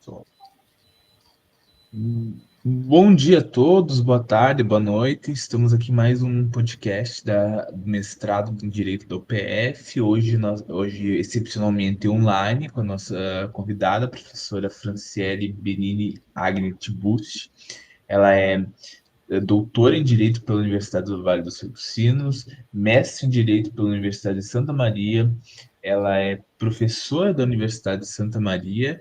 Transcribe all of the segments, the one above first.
Só. Bom dia a todos, boa tarde, boa noite. Estamos aqui em mais um podcast do mestrado em Direito da UPF. Hoje excepcionalmente online, com a nossa convidada, a professora Franciele Benini Agnet Busti. Ela é doutora em Direito pela Universidade do Vale dos Sinos, mestre em Direito pela Universidade de Santa Maria. Ela é professora da Universidade de Santa Maria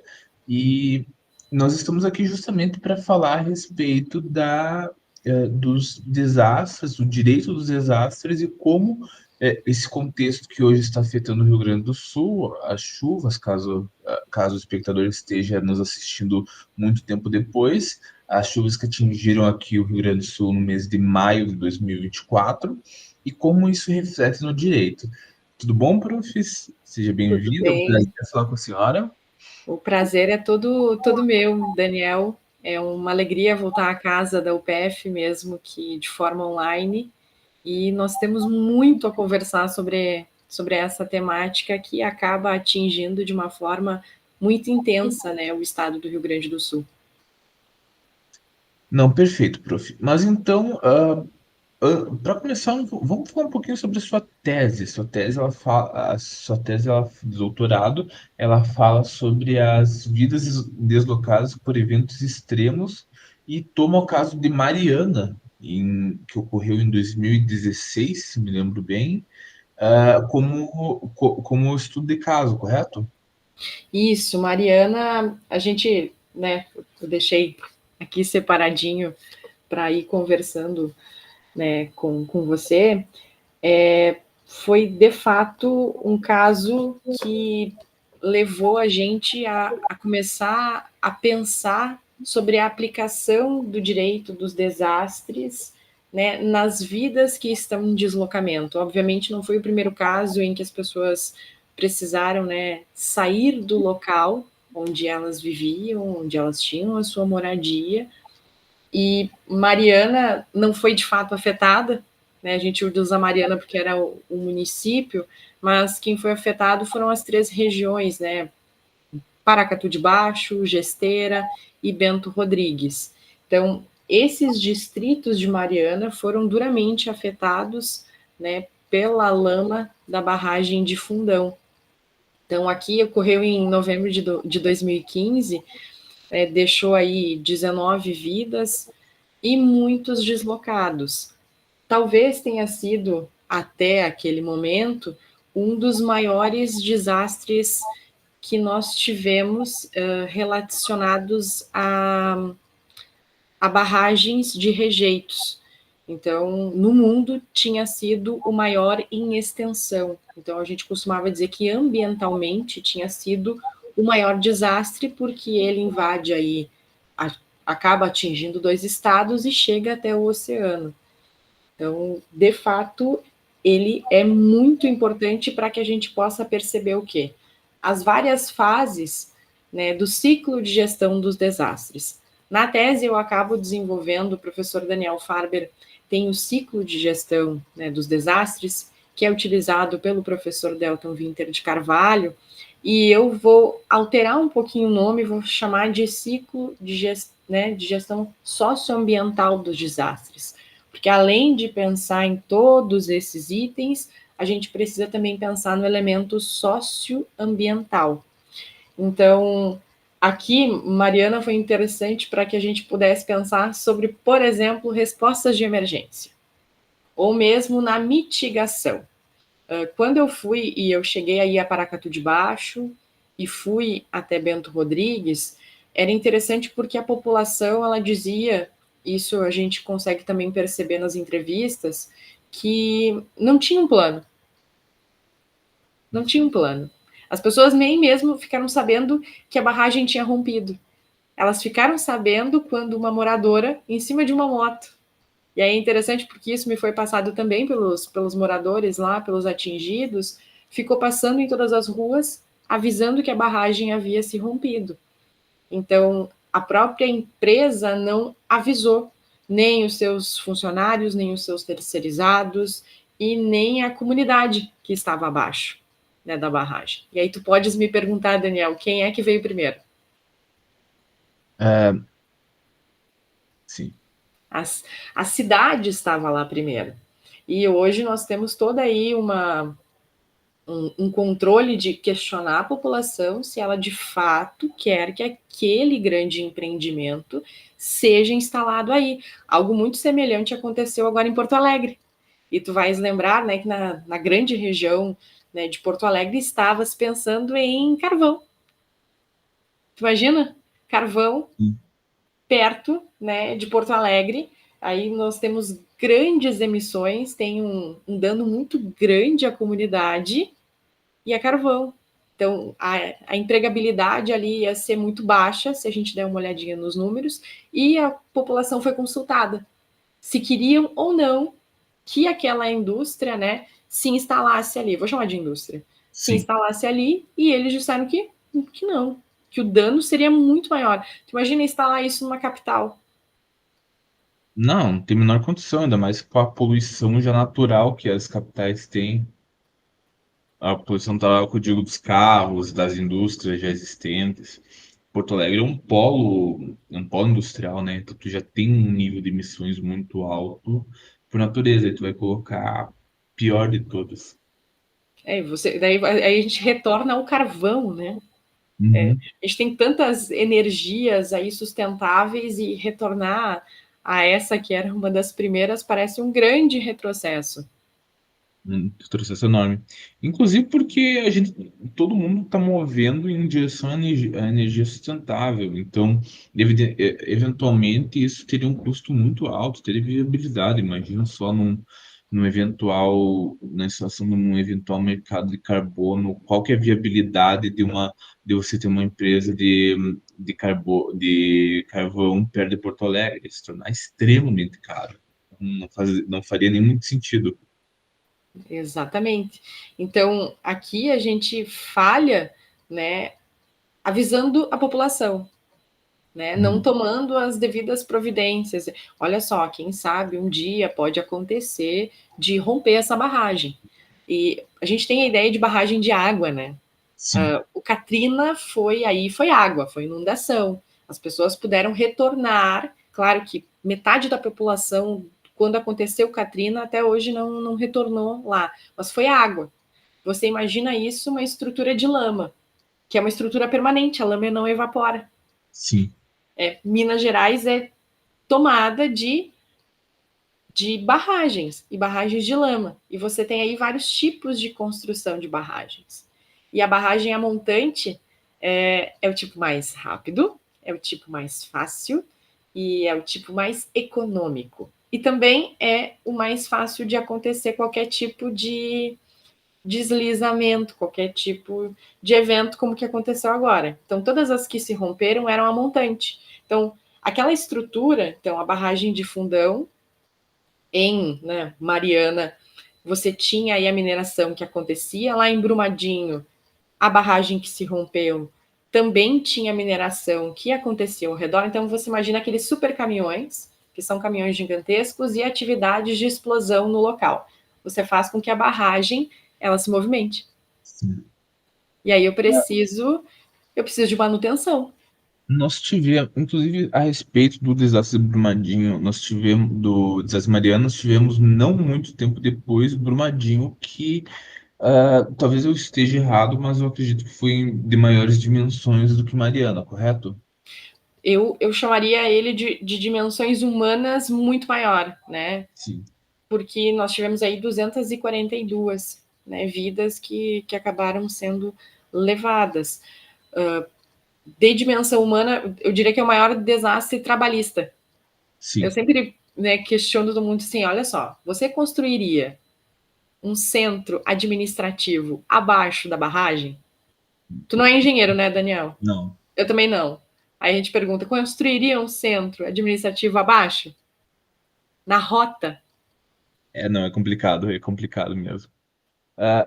e nós estamos aqui justamente para falar a respeito dos desastres, o direito dos desastres e como esse contexto que hoje está afetando o Rio Grande do Sul, as chuvas, caso o espectador esteja nos assistindo muito tempo depois, as chuvas que atingiram aqui o Rio Grande do Sul no mês de maio de 2024 e como isso reflete no direito. Tudo bom, prof? Seja Tudo bem-vindo, é um bem. prazer falar com a senhora. O prazer é todo meu, Daniel. É uma alegria voltar à casa da UPF, mesmo que de forma online. E nós temos muito a conversar sobre essa temática que acaba atingindo de uma forma muito intensa, né, o estado do Rio Grande do Sul. Não, perfeito, prof. Mas então, para começar, vamos falar um pouquinho sobre a sua tese. A sua tese de doutorado, ela fala sobre as vidas deslocadas por eventos extremos e toma o caso de Mariana, que ocorreu em 2016, se me lembro bem, como estudo de caso, correto? Isso, Mariana, a gente, né, eu deixei aqui separadinho para ir conversando, né, com você. Foi de fato um caso que levou a gente a começar a pensar sobre a aplicação do direito dos desastres, né, nas vidas que estão em deslocamento. Obviamente, não foi o primeiro caso em que as pessoas precisaram, né, sair do local onde elas viviam, onde elas tinham a sua moradia. E Mariana não foi de fato afetada, né? A gente usa Mariana porque era o município, mas quem foi afetado foram as três regiões, né? Paracatu de Baixo, Gesteira e Bento Rodrigues. Então, esses distritos de Mariana foram duramente afetados, né, pela lama da barragem de Fundão. Então, aqui ocorreu em novembro de 2015, deixou aí 19 vidas e muitos deslocados. Talvez tenha sido, até aquele momento, um dos maiores desastres que nós tivemos relacionados a barragens de rejeitos. Então, no mundo, tinha sido o maior em extensão. Então, a gente costumava dizer que ambientalmente tinha sido o maior desastre, porque ele invade aí, acaba atingindo dois estados e chega até o oceano. Então, de fato, ele é muito importante para que a gente possa perceber o quê? As várias fases, né, do ciclo de gestão dos desastres. Na tese, eu acabo desenvolvendo, o professor Daniel Farber tem o ciclo de gestão, né, dos desastres, que é utilizado pelo professor Delton Winter de Carvalho, e eu vou alterar um pouquinho o nome, vou chamar de ciclo de gestão socioambiental dos desastres. Porque além de pensar em todos esses itens, a gente precisa também pensar no elemento socioambiental. Então, aqui, Mariana, foi interessante para que a gente pudesse pensar sobre, por exemplo, respostas de emergência, ou mesmo na mitigação. Quando eu fui e eu cheguei aí a Paracatu de Baixo e fui até Bento Rodrigues, era interessante porque a população, ela dizia, isso a gente consegue também perceber nas entrevistas, que não tinha um plano. Não tinha um plano. As pessoas nem mesmo ficaram sabendo que a barragem tinha rompido. Elas ficaram sabendo quando uma moradora, em cima de uma moto, e aí é interessante porque isso me foi passado também pelos moradores lá, pelos atingidos, ficou passando em todas as ruas, avisando que a barragem havia se rompido. Então, a própria empresa não avisou nem os seus funcionários, nem os seus terceirizados e nem a comunidade que estava abaixo, né, da barragem. E aí tu podes me perguntar, Daniel, quem é que veio primeiro? Sim, As, a cidade estava lá primeiro. E hoje nós temos toda aí um controle de questionar a população se ela de fato quer que aquele grande empreendimento seja instalado aí. Algo muito semelhante aconteceu agora em Porto Alegre. E tu vais lembrar, né, que na grande região, né, de Porto Alegre estava se pensando em carvão. Tu imagina? Carvão sim. perto, né, de Porto Alegre. Aí nós temos grandes emissões, tem um dano muito grande à comunidade e a carvão. Então, a empregabilidade ali ia ser muito baixa, se a gente der uma olhadinha nos números, e a população foi consultada se queriam ou não que aquela indústria, né, se instalasse ali. Vou chamar de indústria. Se Sim. instalasse ali e eles disseram que não, que o dano seria muito maior. Tu imagina instalar isso numa capital. Não, não tem a menor condição, ainda mais com a poluição já natural que as capitais têm. A poluição tá, que eu digo, dos carros, das indústrias já existentes. Porto Alegre é um polo industrial, né? Então tu já tem um nível de emissões muito alto por natureza, e tu vai colocar a pior de todas. Daí a gente retorna ao carvão, né? Uhum. A gente tem tantas energias aí sustentáveis e retornar a essa que era uma das primeiras parece um grande retrocesso. Um retrocesso enorme. Inclusive porque todo mundo está movendo em direção à energia sustentável. Então, eventualmente, isso teria um custo muito alto, teria viabilidade. Imagina só na situação de um eventual mercado de carbono, qual que é a viabilidade de você ter uma empresa de carvão perto de Porto Alegre? Se tornar extremamente caro. Não faria nem muito sentido. Exatamente. Então, aqui a gente falha, né, avisando a população, né, não Uhum. tomando as devidas providências. Olha só, quem sabe um dia pode acontecer de romper essa barragem. E a gente tem a ideia de barragem de água, né? Sim. O Katrina foi água, foi inundação. As pessoas puderam retornar. Claro que metade da população, quando aconteceu o Katrina, até hoje não retornou lá, mas foi água. Você imagina isso, uma estrutura de lama, que é uma estrutura permanente, a lama não evapora. Sim, Minas Gerais é tomada de barragens e barragens de lama. E você tem aí vários tipos de construção de barragens. E a barragem a montante é o tipo mais rápido, é o tipo mais fácil e é o tipo mais econômico. E também é o mais fácil de acontecer qualquer tipo de deslizamento, qualquer tipo de evento como que aconteceu agora. Então, todas as que se romperam eram a montante. Então, aquela estrutura, então a barragem de Fundão, em, né, Mariana, você tinha aí a mineração que acontecia, lá em Brumadinho, a barragem que se rompeu também tinha mineração que acontecia ao redor, então você imagina aqueles super caminhões, que são caminhões gigantescos, e atividades de explosão no local. Você faz com que a barragem ela se movimente. sim. E aí eu preciso de manutenção. Nós tivemos, inclusive, a respeito do desastre de Brumadinho, do desastre Mariana, nós tivemos não muito tempo depois Brumadinho, que talvez eu esteja errado, mas eu acredito que foi de maiores dimensões do que Mariana, correto? Eu chamaria ele de dimensões humanas muito maior, né? Sim, Porque nós tivemos aí 242, né, vidas que acabaram sendo levadas. De dimensão humana, eu diria que é o maior desastre trabalhista. Eu sim. sempre, né, questiono todo mundo assim: olha só, você construiria um centro administrativo abaixo da barragem? Tu não é engenheiro, né, Daniel? Não. Eu também não. Aí a gente pergunta: construiria um centro administrativo abaixo? Na rota? Não, é complicado mesmo.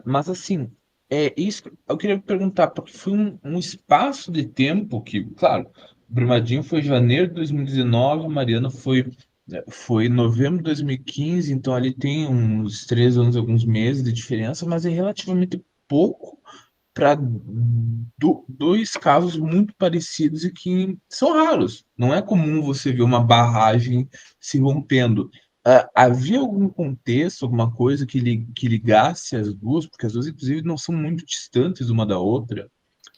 Mas assim, é isso que eu queria perguntar, porque foi um espaço de tempo que, claro, Brumadinho foi janeiro de 2019, Mariana foi novembro de 2015, então ali tem uns 3 anos, alguns meses de diferença, mas é relativamente pouco para dois casos muito parecidos e que são raros. Não é comum você ver uma barragem se rompendo. Havia algum contexto, alguma coisa que ligasse as duas, porque as duas, inclusive, não são muito distantes uma da outra.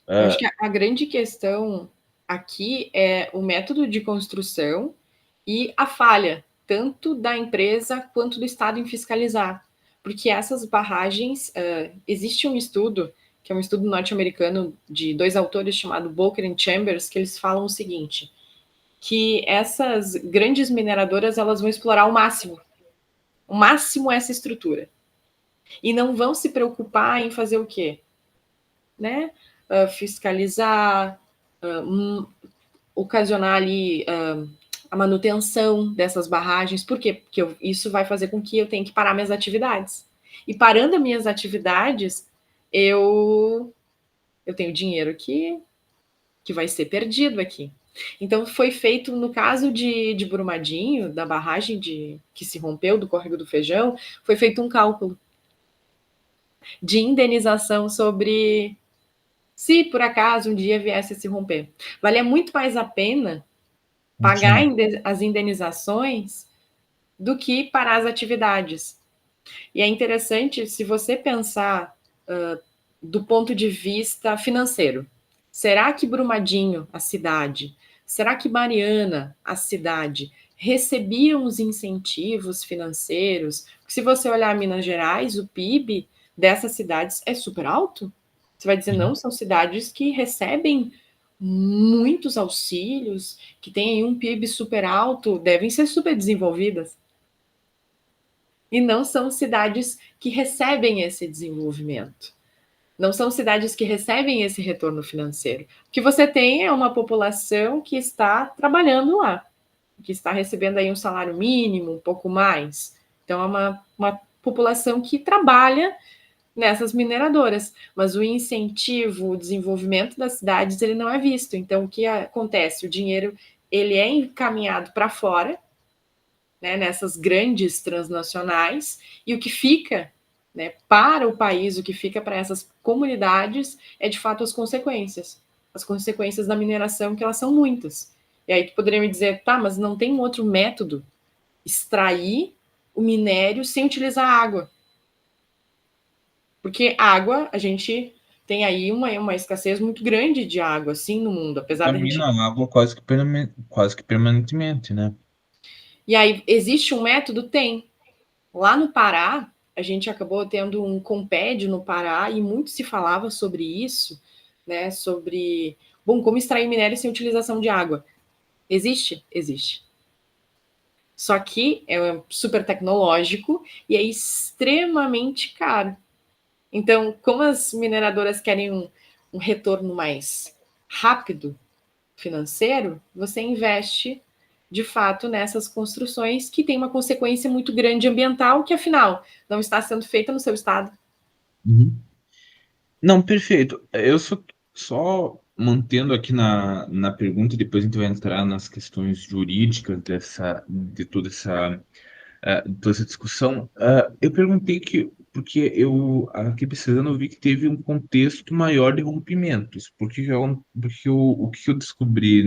Eu acho Ah, que a grande questão aqui é o método de construção e a falha, tanto da empresa quanto do Estado em fiscalizar. Porque essas barragens, existe um estudo, que é um estudo norte-americano de dois autores chamado Boker e Chambers, que eles falam o seguinte, que essas grandes mineradoras elas vão explorar o máximo essa estrutura. E não vão se preocupar em fazer o quê? Né? Fiscalizar, ocasionar ali a manutenção dessas barragens. Por quê? Porque isso vai fazer com que eu tenha que parar minhas atividades. E parando as minhas atividades, eu, eu tenho dinheiro que vai ser perdido aqui. Então, foi feito, no caso de Brumadinho, da barragem que se rompeu, do Córrego do Feijão, foi feito um cálculo de indenização sobre se por acaso um dia viesse a se romper. Valia muito mais a pena pagar continuar. as indenizações do que parar as atividades. E é interessante se você pensar do ponto de vista financeiro. Será que Brumadinho, a cidade, será que Mariana, a cidade, recebiam os incentivos financeiros? Se você olhar Minas Gerais, o PIB dessas cidades é super alto. Você vai dizer, não, são cidades que recebem muitos auxílios, que têm um PIB super alto, devem ser super desenvolvidas. E não são cidades que recebem esse desenvolvimento. Não são cidades que recebem esse retorno financeiro. O que você tem é uma população que está trabalhando lá, que está recebendo aí um salário mínimo, um pouco mais. Então, é uma população que trabalha nessas mineradoras, mas o incentivo, o desenvolvimento das cidades, ele não é visto. Então, o que acontece? O dinheiro ele é encaminhado para fora, né, nessas grandes transnacionais, e o que fica, né, para o país, o que fica para essas comunidades é de fato as consequências da mineração, que elas são muitas. E aí tu poderia me dizer, tá, mas não tem um outro método extrair o minério sem utilizar água? Porque água, a gente tem aí uma escassez muito grande de água, assim, no mundo, apesar da gente. Contamina a água quase que permanentemente, né? E aí, existe um método? Tem. Lá no Pará, a gente acabou tendo um compédio no Pará e muito se falava sobre isso, né? Sobre, bom, como extrair minério sem utilização de água. Existe? Existe. Só que é super tecnológico e é extremamente caro. Então, como as mineradoras querem um retorno mais rápido financeiro, você investe de fato nessas construções que tem uma consequência muito grande ambiental, que afinal não está sendo feita no seu estado. Uhum. Não, perfeito. Eu só mantendo aqui na pergunta, e depois a gente vai entrar nas questões jurídicas de toda essa discussão. Eu perguntei porque eu, aqui pesquisando, eu vi que teve um contexto maior de rompimentos. Porque o que eu descobri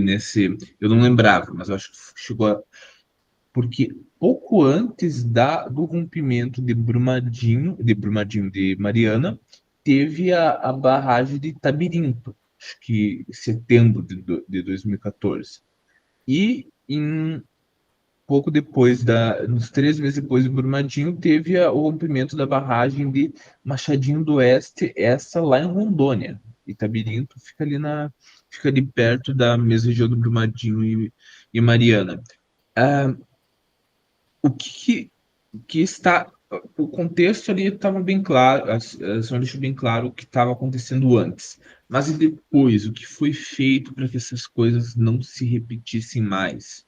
eu não lembrava, mas eu acho que porque pouco antes do rompimento de Mariana, teve a barragem de Tabirinto, acho que em setembro de 2014. E pouco depois, uns 3 meses depois de Brumadinho, teve o rompimento da barragem de Machadinho do Oeste, essa lá em Rondônia. Itabirinto fica ali perto da mesma região do Brumadinho e Mariana. Ah, o que está. O contexto ali estava bem claro, a senhora deixou bem claro o que estava acontecendo antes. Mas e depois, o que foi feito para que essas coisas não se repetissem mais?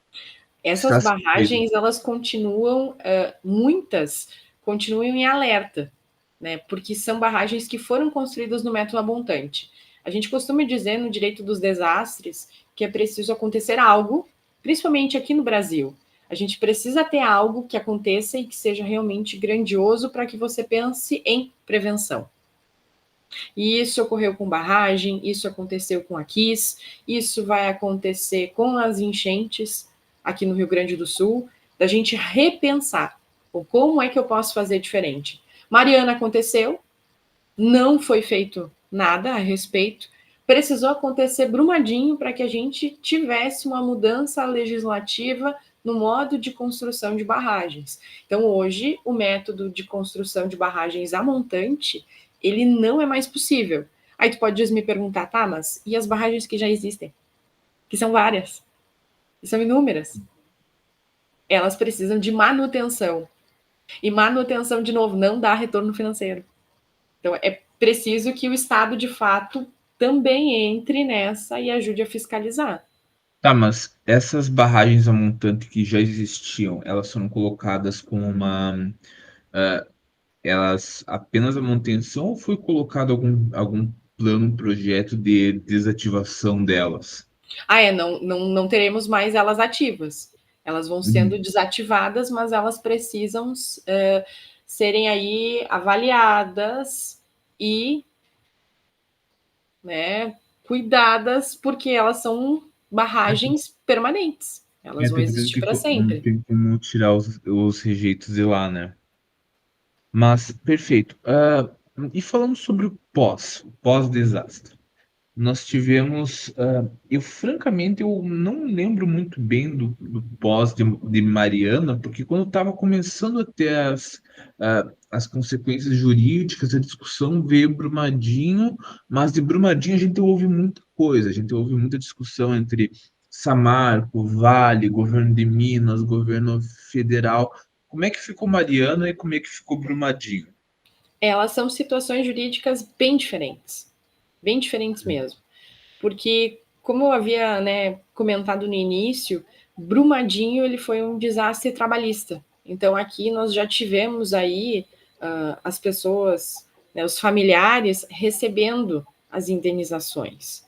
O que Essas está sendo feito? barragens, elas continuam, muitas continuam em alerta, né? Porque são barragens que foram construídas no método montante. A gente costuma dizer no direito dos desastres que é preciso acontecer algo, principalmente aqui no Brasil. A gente precisa ter algo que aconteça e que seja realmente grandioso para que você pense em prevenção. E isso ocorreu com barragem, isso aconteceu com a Kiss, isso vai acontecer com as enchentes aqui no Rio Grande do Sul, da gente repensar como é que eu posso fazer diferente. Mariana aconteceu, não foi feito nada a respeito, precisou acontecer Brumadinho para que a gente tivesse uma mudança legislativa no modo de construção de barragens. Então, hoje, o método de construção de barragens a montante, ele não é mais possível. Aí tu pode me perguntar, tá, mas e as barragens que já existem? Que são várias, que são inúmeras. Elas precisam de manutenção. E manutenção, de novo, não dá retorno financeiro. Então, é preciso que o Estado, de fato, também entre nessa e ajude a fiscalizar. Tá, mas essas barragens a montante que já existiam, elas foram colocadas como elas apenas a manutenção ou foi colocado algum plano, projeto de desativação delas? Não teremos mais elas ativas. Elas vão sendo Uhum. desativadas, mas elas precisam serem aí avaliadas e, né, cuidadas, porque elas são barragens permanentes. Elas vão Tem que ver existir que para não sempre. tem como tirar os rejeitos de lá, né? Mas, perfeito. E falando sobre o pós-desastre. Nós tivemos, eu francamente eu não lembro muito bem do pós de Mariana, porque quando estava começando a ter as consequências jurídicas, a discussão veio Brumadinho, mas de Brumadinho a gente ouve muita coisa, a gente ouve muita discussão entre Samarco, Vale, governo de Minas, governo federal. Como é que ficou Mariana e como é que ficou Brumadinho? Elas são situações jurídicas bem diferentes mesmo. Porque, como eu havia, né, comentado no início, Brumadinho ele foi um desastre trabalhista. Então aqui nós já tivemos aí as pessoas, né, os familiares recebendo as indenizações.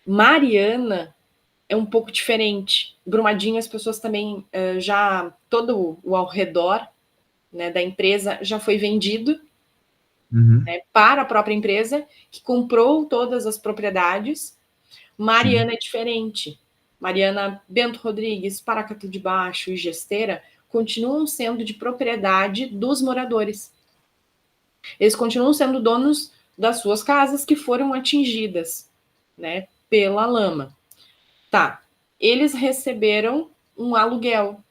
Mariana é um pouco diferente. Brumadinho as pessoas também já todo o ao redor, né, da empresa já foi vendido, Uhum, né, para a própria empresa que comprou todas as propriedades. sim. Mariana é diferente. Mariana, Bento Rodrigues, Paracatu de Baixo e Gesteira continuam sendo de propriedade dos moradores. Eles continuam sendo donos das suas casas que foram atingidas, né, pela lama. Tá. Eles receberam um aluguel,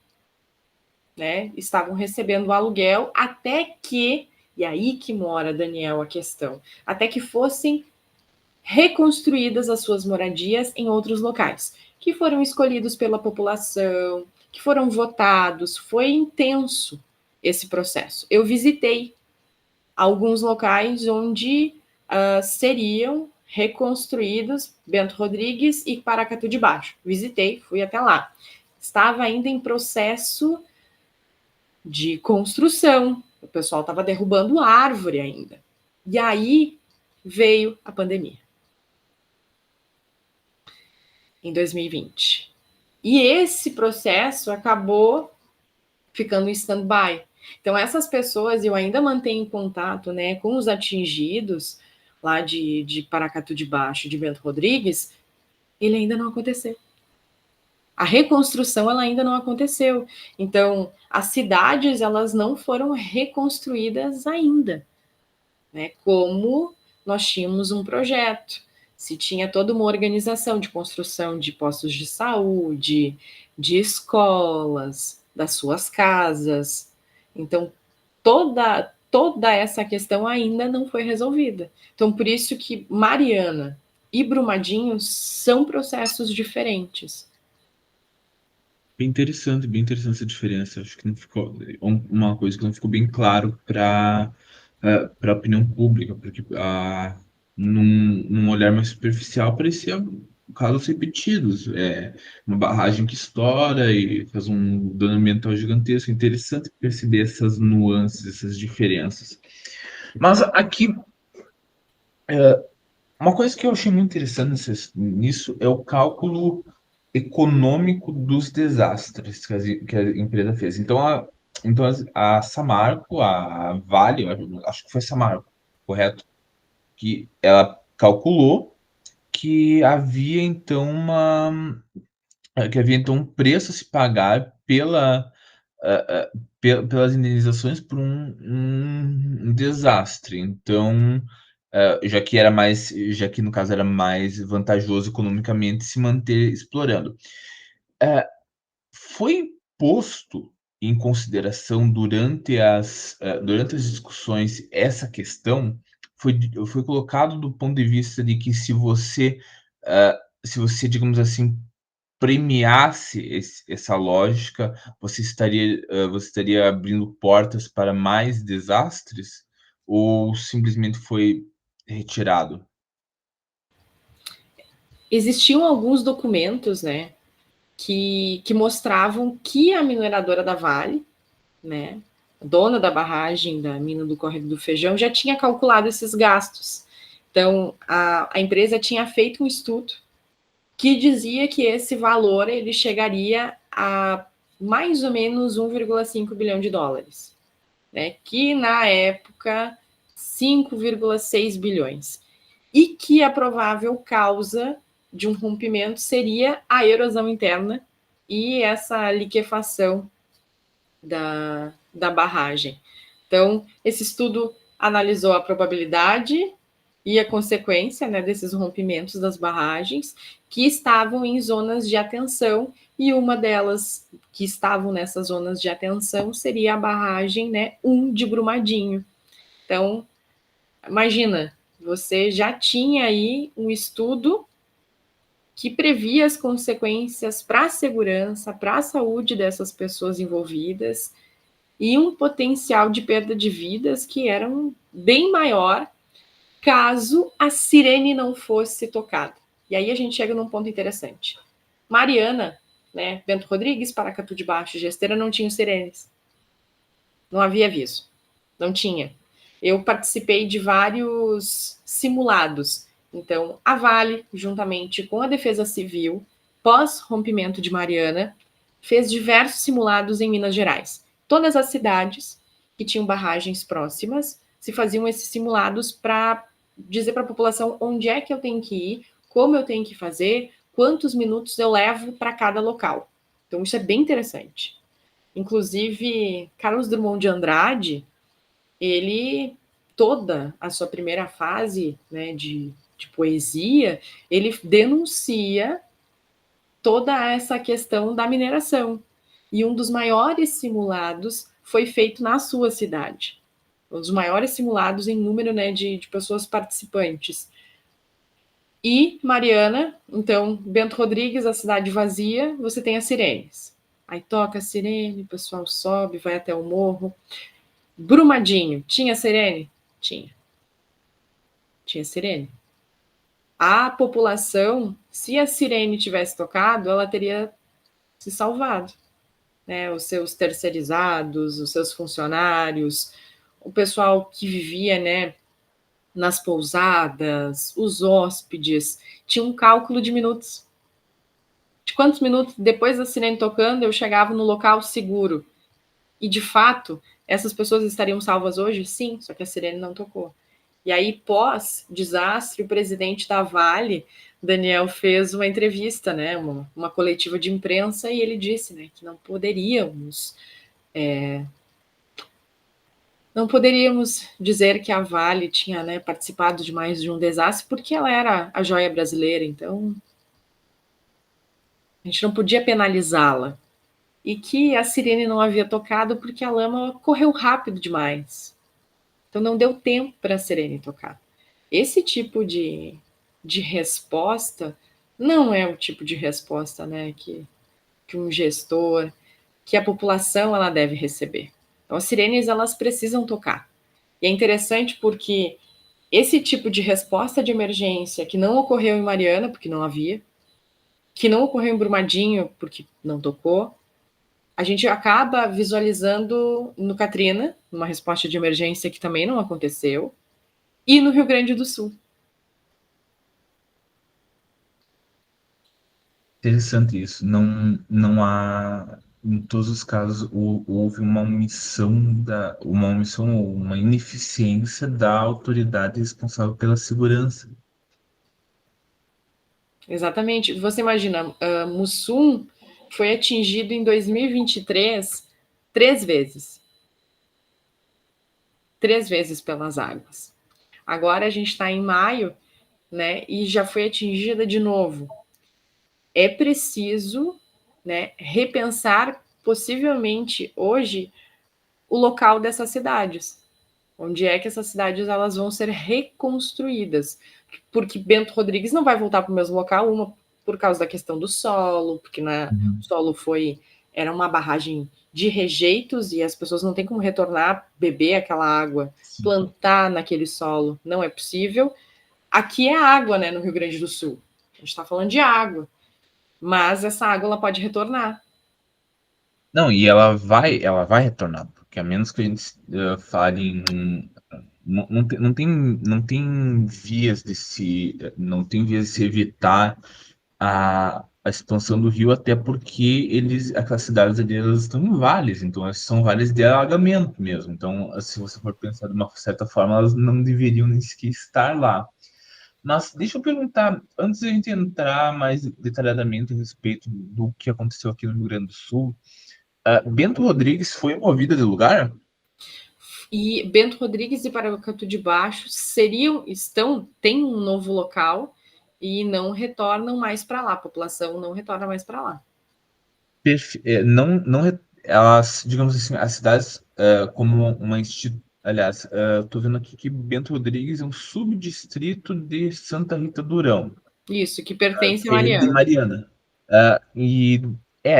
né? Estavam recebendo o aluguel até que, e aí que mora, Daniel, a questão, até que fossem reconstruídas as suas moradias em outros locais, que foram escolhidos pela população, que foram votados. Foi intenso esse processo. Eu visitei alguns locais onde seriam reconstruídos Bento Rodrigues e Paracatu de Baixo. Visitei, fui até lá. Estava ainda em processo de construção. O pessoal estava derrubando árvore ainda. E aí veio a pandemia. Em 2020. E esse processo acabou ficando em stand-by. Então, essas pessoas, eu ainda mantenho contato, né, com os atingidos lá de Paracatu de Baixo, de Bento Rodrigues, ele ainda não aconteceu. A reconstrução, ela ainda não aconteceu. Então, as cidades, elas não foram reconstruídas ainda, né, como nós tínhamos um projeto, se tinha toda uma organização de construção de postos de saúde, de escolas, das suas casas. Então, toda essa questão ainda não foi resolvida. Então, por isso que Mariana e Brumadinho são processos diferentes. Bem interessante essa diferença. Acho que não ficou uma coisa que não ficou bem claro para a opinião pública, porque num olhar mais superficial parecia casos repetidos. Uma barragem que estoura e faz um dano ambiental gigantesco. É interessante perceber essas nuances, essas diferenças. Mas aqui, uma coisa que eu achei muito interessante nisso é o cálculo econômico dos desastres que a empresa fez. Então a Samarco, a Vale, eu acho que foi Samarco, correto? que ela calculou que havia então um preço a se pagar pelas indenizações por um desastre. Então, já que no caso era mais vantajoso economicamente se manter explorando. Foi posto em consideração durante as discussões essa questão? Foi colocado do ponto de vista de que se você, digamos assim, premiasse essa lógica, você estaria abrindo portas para mais desastres? Ou simplesmente foi retirado? Existiam alguns documentos, né, que mostravam que a mineradora da Vale, né, dona da barragem da mina do Córrego do Feijão, já tinha calculado esses gastos. Então, a empresa tinha feito um estudo que dizia que esse valor ele chegaria a mais ou menos 1,5 bilhão de dólares, né, que na época 5,6 bilhões, e que a provável causa de um rompimento seria a erosão interna e essa liquefação da barragem. Então, esse estudo analisou a probabilidade e a consequência, né, desses rompimentos das barragens que estavam em zonas de atenção, e uma delas que estavam nessas zonas de atenção seria a barragem, né, 1 de Brumadinho. Então, imagina, você já tinha aí um estudo que previa as consequências para a segurança, para a saúde dessas pessoas envolvidas, e um potencial de perda de vidas que era bem maior caso a sirene não fosse tocada. E aí a gente chega num ponto interessante. Mariana, né, Bento Rodrigues, Paracatu de Baixo, Gesteira, não tinham sirenes. Não havia aviso. Não tinha. Eu participei de vários simulados. Então, a Vale, juntamente com a Defesa Civil, pós-rompimento de Mariana, fez diversos simulados em Minas Gerais. Todas as cidades que tinham barragens próximas se faziam esses simulados para dizer para a população onde é que eu tenho que ir, como eu tenho que fazer, quantos minutos eu levo para cada local. Então, isso é bem interessante. Inclusive, Carlos Drummond de Andrade, ele, toda a sua primeira fase, né, de poesia, ele denuncia toda essa questão da mineração. E um dos maiores simulados foi feito na sua cidade. Um dos maiores simulados em número, né, de pessoas participantes. E Mariana, então, Bento Rodrigues, a cidade vazia, você tem as sirenes. Aí toca a sirene, o pessoal sobe, vai até o morro. Brumadinho, tinha sirene? Tinha. Tinha sirene. A população, se a sirene tivesse tocado, ela teria se salvado. Né? Os seus terceirizados, os seus funcionários, o pessoal que vivia, né, nas pousadas, os hóspedes, tinha um cálculo de minutos. De quantos minutos depois da sirene tocando eu chegava no local seguro. E, de fato, essas pessoas estariam salvas hoje? Sim, só que a sirene não tocou. E aí, pós-desastre, o presidente da Vale, Daniel, fez uma entrevista, né, uma coletiva de imprensa, e ele disse, né, que não poderíamos dizer que a Vale tinha, né, participado de mais de um desastre, porque ela era a joia brasileira, então a gente não podia penalizá-la. E que a sirene não havia tocado porque a lama correu rápido demais. Então não deu tempo para a sirene tocar. Esse tipo de resposta não é o tipo de resposta, né, que um gestor, que a população ela deve receber. Então as sirenes elas precisam tocar. E é interessante porque esse tipo de resposta de emergência que não ocorreu em Mariana, porque não havia, que não ocorreu em Brumadinho, porque não tocou, a gente acaba visualizando no Katrina, numa resposta de emergência que também não aconteceu, e no Rio Grande do Sul. Interessante isso. Não há. em todos os casos, houve uma ineficiência da autoridade responsável pela segurança. Exatamente. Você imagina, Mussum foi atingido em 2023 três vezes. Três vezes pelas águas. Agora a gente está em maio, né? E já foi atingida de novo. É preciso, né, repensar possivelmente hoje o local dessas cidades. Onde é que essas cidades elas vão ser reconstruídas? Porque Bento Rodrigues não vai voltar para o mesmo local, uma por causa da questão do solo, porque o Uhum. solo era uma barragem de rejeitos e as pessoas não têm como retornar, beber aquela água, Sim. plantar naquele solo, não é possível. Aqui é água, né, no Rio Grande do Sul. A gente está falando de água, mas essa água ela pode retornar. Não, e ela vai retornar, porque a menos que a gente fale em. Não tem vias de se evitar a expansão do rio, até porque aquelas cidades ali elas estão em vales, então elas são vales de alagamento mesmo. Então, se você for pensar de uma certa forma, elas não deveriam nem sequer estar lá. Mas deixa eu perguntar, antes de a gente entrar mais detalhadamente a respeito do que aconteceu aqui no Rio Grande do Sul, Bento Rodrigues foi movida de lugar? E Bento Rodrigues e Paracatu de Baixo têm um novo local e não retornam mais para lá, a população não retorna mais para lá. Não, não, elas, digamos assim, as cidades como uma aliás, estou vendo aqui que Bento Rodrigues é um subdistrito de Santa Rita do Urão, Isso, que pertence a que é de Mariana. Mariana. E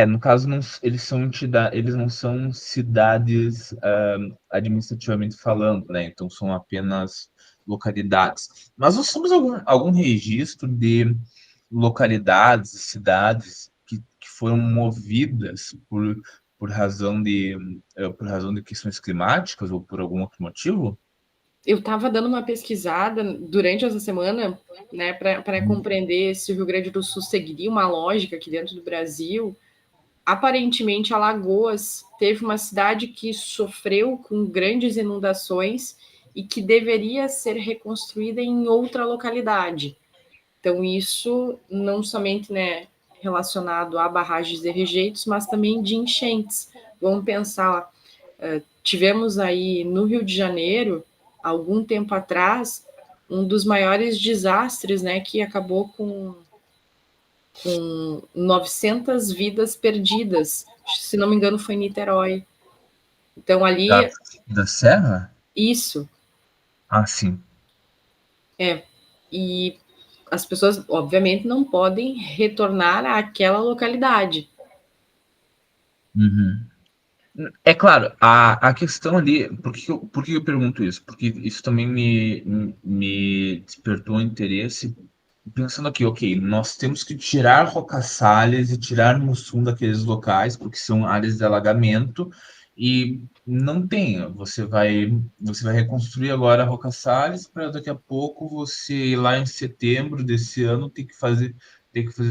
no caso, não, eles não são cidades administrativamente falando, né? Então são apenas localidades. Mas nós temos algum registro de localidades, cidades que foram movidas por razão de questões climáticas ou por algum outro motivo? Eu estava dando uma pesquisada durante essa semana, né, para compreender se o Rio Grande do Sul seguiria uma lógica aqui dentro do Brasil. Aparentemente, Alagoas teve uma cidade que sofreu com grandes inundações e que deveria ser reconstruída em outra localidade. Então, isso não somente, né, relacionado a barragens e rejeitos, mas também de enchentes. Vamos pensar, tivemos aí no Rio de Janeiro, algum tempo atrás, um dos maiores desastres, né, que acabou com 900 vidas perdidas. Se não me engano, foi em Niterói. Então, Da, ali, da Serra? isso. Ah, sim. E as pessoas, obviamente, não podem retornar àquela localidade. Uhum. É claro, a questão ali, por que eu pergunto isso? Porque isso também me despertou interesse, pensando aqui, ok, nós temos que tirar Roca Salles e tirar Mussum daqueles locais, porque são áreas de alagamento, e não tem, você vai reconstruir agora Roca Salles para daqui a pouco você ir lá em setembro desse ano ter que fazer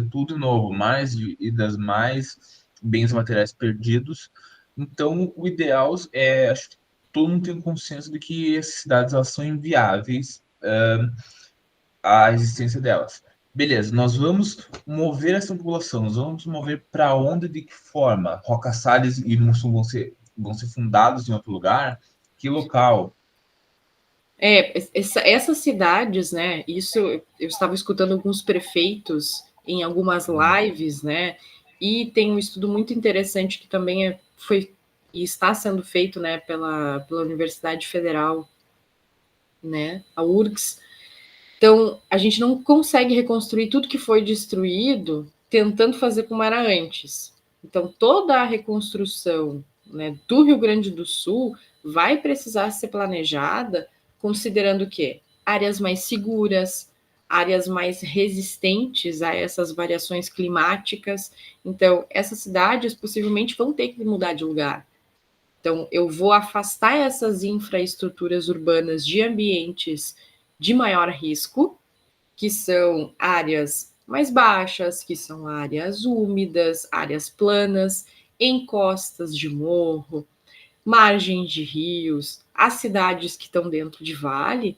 tudo de novo, mais e das mais bens materiais perdidos. Então, o ideal acho que todo mundo tem um consenso de que essas cidades elas são inviáveis, a existência delas. Beleza, nós vamos mover essa população, nós vamos mover para onde, de que forma? Roca Salles e Mussum vão ser fundados em outro lugar? Que local? Essas cidades, né? Isso eu estava escutando alguns prefeitos em algumas lives, né? E tem um estudo muito interessante que também foi e está sendo feito, né, pela Universidade Federal, né, a URGS. Então, a gente não consegue reconstruir tudo que foi destruído tentando fazer como era antes. Então, toda a reconstrução, né, do Rio Grande do Sul vai precisar ser planejada considerando o quê? Áreas mais seguras, áreas mais resistentes a essas variações climáticas. Então, essas cidades possivelmente vão ter que mudar de lugar. Então, eu vou afastar essas infraestruturas urbanas de ambientes de maior risco, que são áreas mais baixas, que são áreas úmidas, áreas planas, encostas de morro, margens de rios, as cidades que estão dentro de vale,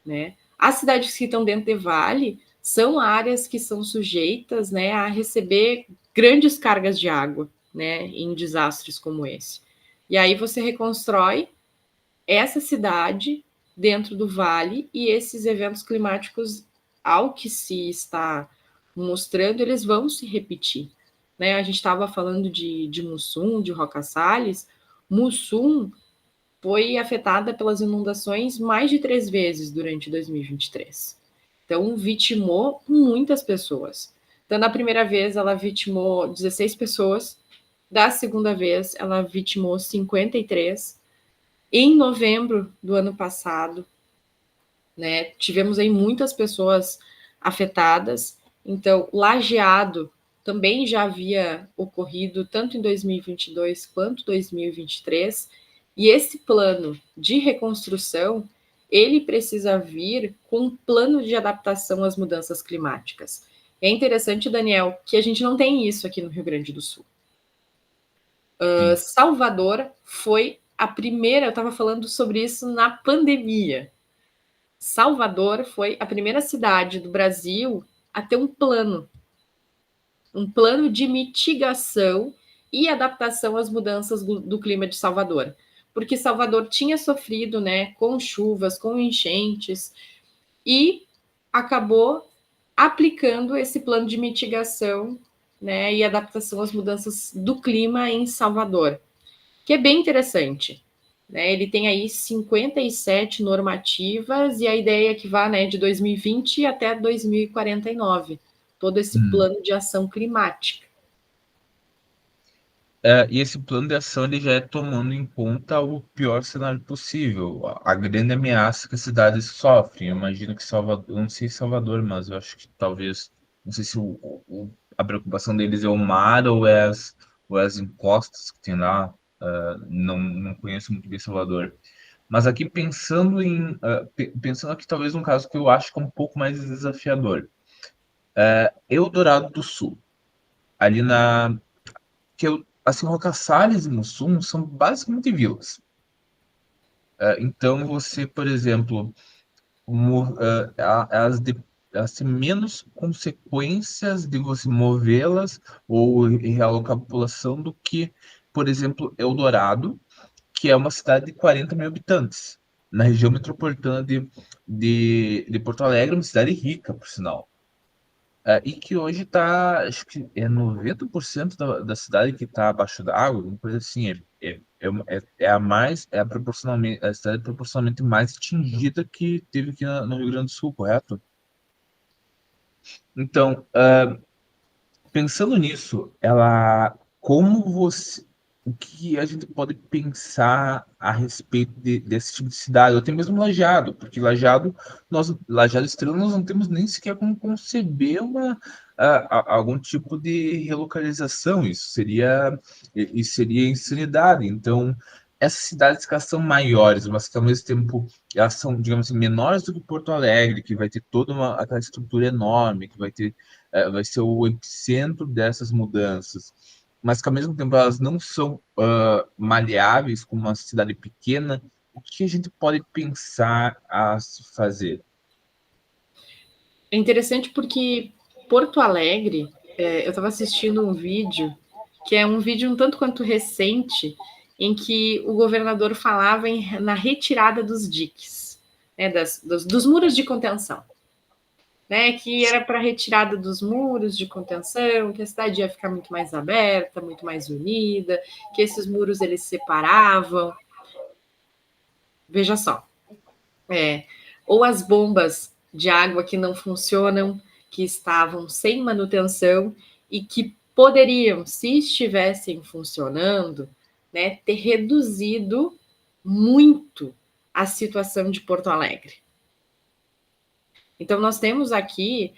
né? As cidades que estão dentro de vale são áreas que são sujeitas, né, a receber grandes cargas de água, né, em desastres como esse. E aí você reconstrói essa cidade dentro do vale e esses eventos climáticos, ao que se está mostrando, eles vão se repetir. Né? A gente estava falando de Mussum, de Roca Salles. Mussum foi afetada pelas inundações mais de 3 vezes durante 2023. Então, vitimou muitas pessoas. Então, na primeira vez, ela vitimou 16 pessoas. Da segunda vez, ela vitimou 53. Em novembro do ano passado, né, tivemos aí muitas pessoas afetadas. Então, Lajeado também já havia ocorrido tanto em 2022 quanto 2023. E esse plano de reconstrução, ele precisa vir com um plano de adaptação às mudanças climáticas. É interessante, Daniel, que a gente não tem isso aqui no Rio Grande do Sul. Salvador foi a primeira, eu estava falando sobre isso na pandemia. Salvador foi a primeira cidade do Brasil a ter um plano de mitigação e adaptação às mudanças do clima de Salvador. Porque Salvador tinha sofrido, né, com chuvas, com enchentes, e acabou aplicando esse plano de mitigação, né, e adaptação às mudanças do clima em Salvador, que é bem interessante. Né? Ele tem aí 57 normativas e a ideia é que vá, né, de 2020 até 2049, todo esse plano de ação climática. E esse plano de ação ele já é tomando em conta o pior cenário possível, a grande ameaça que as cidades sofrem. Eu imagino que Salvador, eu não sei Salvador, mas eu acho que talvez, não sei se a preocupação deles é o mar ou é as encostas que tem lá. Não conheço muito bem Salvador. Mas aqui pensando aqui talvez um caso que eu acho que é um pouco mais desafiador. Eldorado do Sul, ali que eu, assim, Roca Salles e Mussum são basicamente vilas. Então, você, por exemplo, elas têm menos consequências de você movê-las ou realocar a população do que, por exemplo, Eldorado, que é uma cidade de 40 mil habitantes, na região metropolitana de Porto Alegre, uma cidade rica, por sinal. E que hoje está, acho que é 90% da cidade que está abaixo d'água, alguma coisa assim. É a cidade proporcionalmente mais atingida que teve aqui no Rio Grande do Sul, correto? Então, pensando nisso, o que a gente pode pensar a respeito desse tipo de cidade, ou até mesmo Lajeado, porque Lajeado Estrela, nós não temos nem sequer como conceber algum tipo de relocalização, isso seria insanidade. Então, essas cidades que elas são maiores, mas que ao mesmo tempo elas são, digamos assim, menores do que Porto Alegre, que vai ter toda aquela estrutura enorme, que vai ser o epicentro dessas mudanças, mas que ao mesmo tempo elas não são maleáveis como uma cidade pequena. O que a gente pode pensar a se fazer? É interessante porque Porto Alegre, eu estava assistindo um vídeo, que é um vídeo um tanto quanto recente, em que o governador falava na retirada dos diques, né, dos muros de contenção. Né, que era para retirada dos muros de contenção, que a cidade ia ficar muito mais aberta, muito mais unida, que esses muros eles separavam. Veja só, ou as bombas de água que não funcionam, que estavam sem manutenção e que poderiam, se estivessem funcionando, né, ter reduzido muito a situação de Porto Alegre. Então, nós temos aqui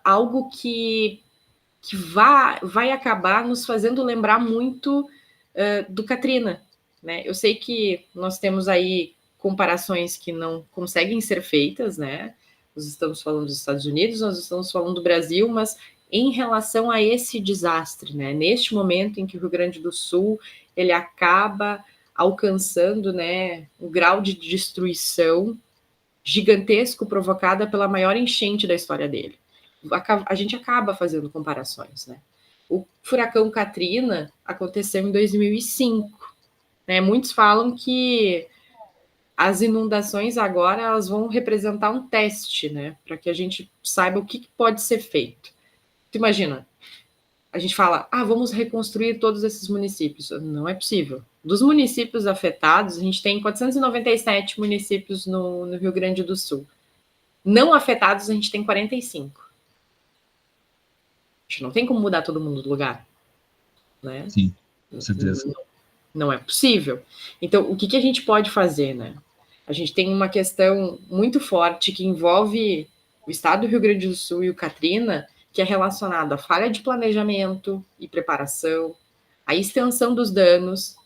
algo que vai acabar nos fazendo lembrar muito do Katrina. Né? Eu sei que nós temos aí comparações que não conseguem ser feitas, né? Nós estamos falando dos Estados Unidos, nós estamos falando do Brasil, mas em relação a esse desastre, né? Neste momento em que o Rio Grande do Sul ele acaba alcançando, né, um grau de destruição gigantesco provocada pela maior enchente da história dele. A gente acaba fazendo comparações, né? O furacão Katrina aconteceu em 2005, né? Muitos falam que as inundações agora elas vão representar um teste, né? Para que a gente saiba o que pode ser feito. Tu imagina, a gente fala, vamos reconstruir todos esses municípios. Não é possível. Dos municípios afetados, a gente tem 497 municípios no Rio Grande do Sul. Não afetados, a gente tem 45. A gente não tem como mudar todo mundo do lugar, né? Sim, com certeza. Não é possível. Então, o que a gente pode fazer, né? A gente tem uma questão muito forte que envolve o estado do Rio Grande do Sul e o Katrina, que é relacionado à falha de planejamento e preparação, à extensão dos danos,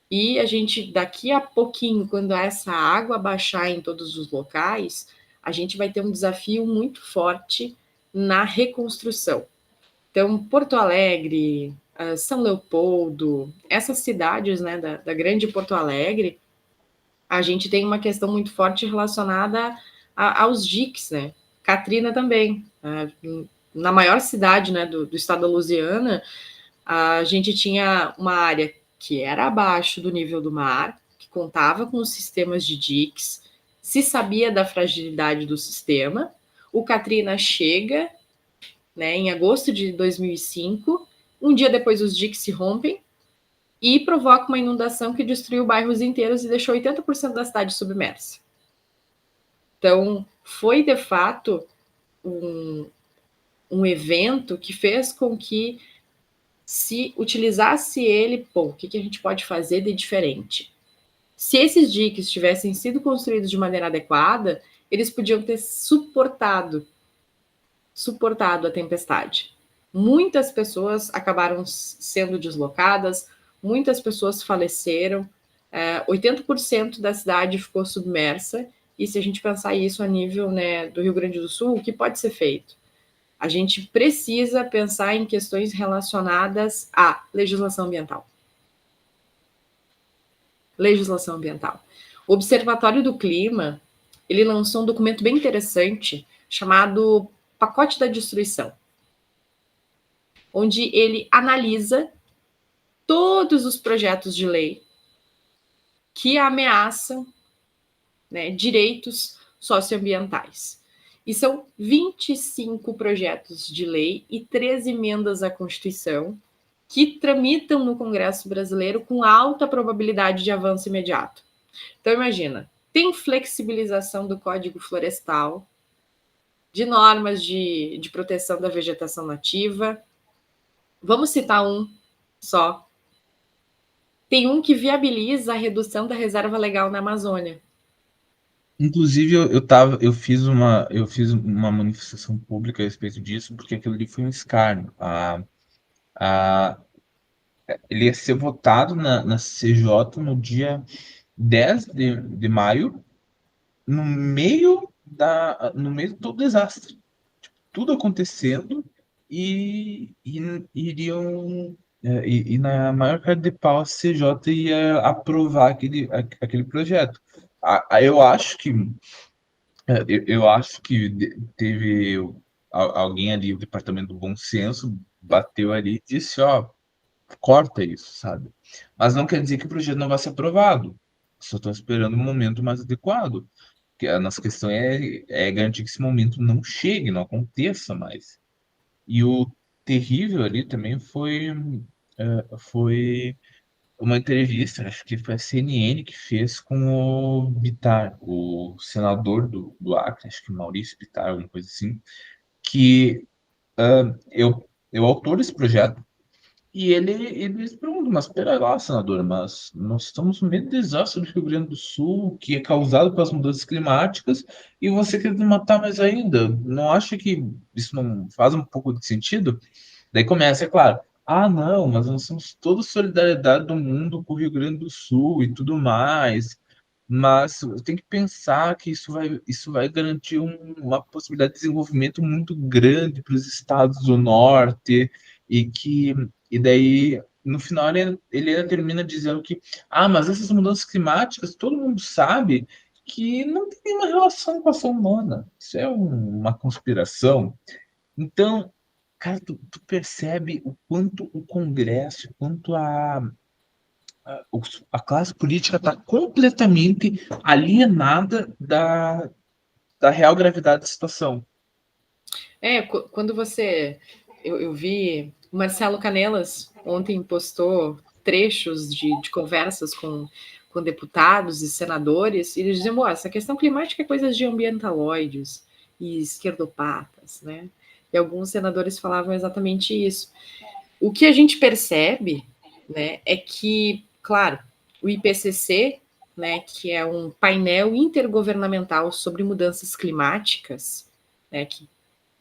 e a gente, daqui a pouquinho, quando essa água baixar em todos os locais, a gente vai ter um desafio muito forte na reconstrução. Então, Porto Alegre, São Leopoldo, essas cidades, né, da grande Porto Alegre, a gente tem uma questão muito forte relacionada aos diques, né? Katrina também. Na maior cidade, né, do estado da Louisiana, a gente tinha uma área que era abaixo do nível do mar, que contava com os sistemas de diques, se sabia da fragilidade do sistema. O Katrina chega, né, em agosto de 2005, um dia depois os diques se rompem e provoca uma inundação que destruiu bairros inteiros e deixou 80% da cidade submersa. Então, foi de fato um evento que fez com que se utilizasse ele, o que a gente pode fazer de diferente? Se esses diques tivessem sido construídos de maneira adequada, eles podiam ter suportado a tempestade. Muitas pessoas acabaram sendo deslocadas, muitas pessoas faleceram, 80% da cidade ficou submersa, e se a gente pensar isso a nível, né, do Rio Grande do Sul, o que pode ser feito? A gente precisa pensar em questões relacionadas à legislação ambiental. Legislação ambiental. O Observatório do Clima, ele lançou um documento bem interessante chamado Pacote da Destruição, onde ele analisa todos os projetos de lei que ameaçam, né, direitos socioambientais. E são 25 projetos de lei e 3 emendas à Constituição que tramitam no Congresso brasileiro com alta probabilidade de avanço imediato. Então, imagina, tem flexibilização do Código Florestal, de normas de proteção da vegetação nativa. Vamos citar um só. Tem um que viabiliza a redução da reserva legal na Amazônia. Inclusive, eu fiz uma manifestação pública a respeito disso, porque aquilo ali foi um escárnio. A, ele ia ser votado na CJ no dia 10 de maio, no meio do desastre. Tudo acontecendo e iriam. E na maior cara de pau a CJ ia aprovar aquele projeto. Eu acho que teve alguém ali, o Departamento do Bom Senso, bateu ali e disse, ó, corta isso, sabe? Mas não quer dizer que o projeto não vai ser aprovado. Só estou esperando o momento mais adequado. Que a nossa questão é garantir que esse momento não chegue, não aconteça mais. E o terrível ali também foi uma entrevista, acho que foi a CNN que fez com o Bittar, o senador do Acre, acho que Maurício Bittar, alguma coisa assim, que é o autor desse projeto. E ele pergunta, mas pera lá, senador, mas nós estamos no meio do desastre do Rio Grande do Sul, que é causado pelas mudanças climáticas, e você quer nos matar mais ainda? Não acha que isso não faz um pouco de sentido? Daí começa, é claro, não, mas nós somos toda solidariedade do mundo com o Rio Grande do Sul e tudo mais. mas tem que pensar que isso vai garantir uma possibilidade de desenvolvimento muito grande para os estados do norte, e daí, no final, ele ainda termina dizendo que, mas essas mudanças climáticas, todo mundo sabe que não tem nenhuma relação com a ação humana, isso é uma conspiração. Então, cara, tu percebe o quanto o Congresso, o quanto a classe política está completamente alienada da real gravidade da situação. Quando você. Eu vi o Marcelo Canelas ontem postou trechos de conversas com deputados e senadores, e eles diziam: essa questão climática é coisa de ambientaloides e esquerdopatas, né? E alguns senadores falavam exatamente isso. O que a gente percebe, né, é que, claro, o IPCC, né, que é um painel intergovernamental sobre mudanças climáticas, né, que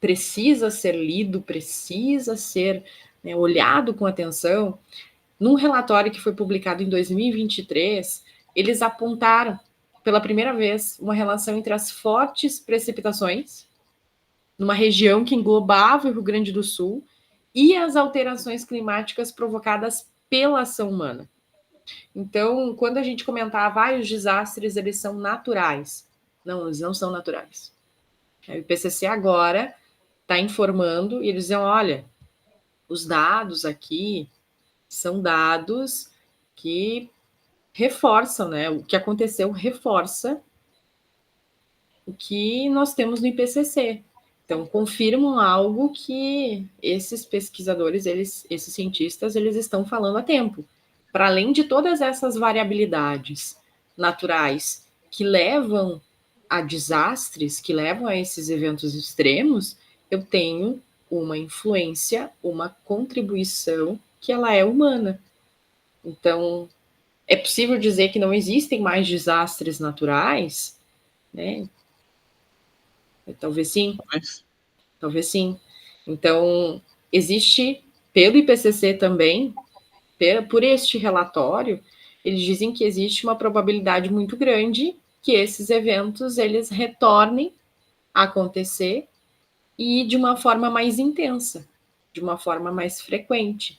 precisa ser lido, precisa ser, né, olhado com atenção. Num relatório que foi publicado em 2023, eles apontaram pela primeira vez uma relação entre as fortes precipitações numa região que englobava o Rio Grande do Sul e as alterações climáticas provocadas pela ação humana. Então, quando a gente comentava, os desastres eles são naturais. Não, eles não são naturais. O IPCC agora está informando e eles dizem, olha, os dados aqui são dados que reforçam, né? O que aconteceu reforça o que nós temos no IPCC. Então, confirmam algo que esses pesquisadores, esses cientistas, eles estão falando há tempo. Para além de todas essas variabilidades naturais que levam a desastres, que levam a esses eventos extremos, eu tenho uma influência, uma contribuição que ela é humana. Então, é possível dizer que não existem mais desastres naturais, né? Talvez sim, Mas, talvez sim. Então, existe, pelo IPCC também, por este relatório, eles dizem que existe uma probabilidade muito grande que esses eventos eles retornem a acontecer e de uma forma mais intensa, de uma forma mais frequente.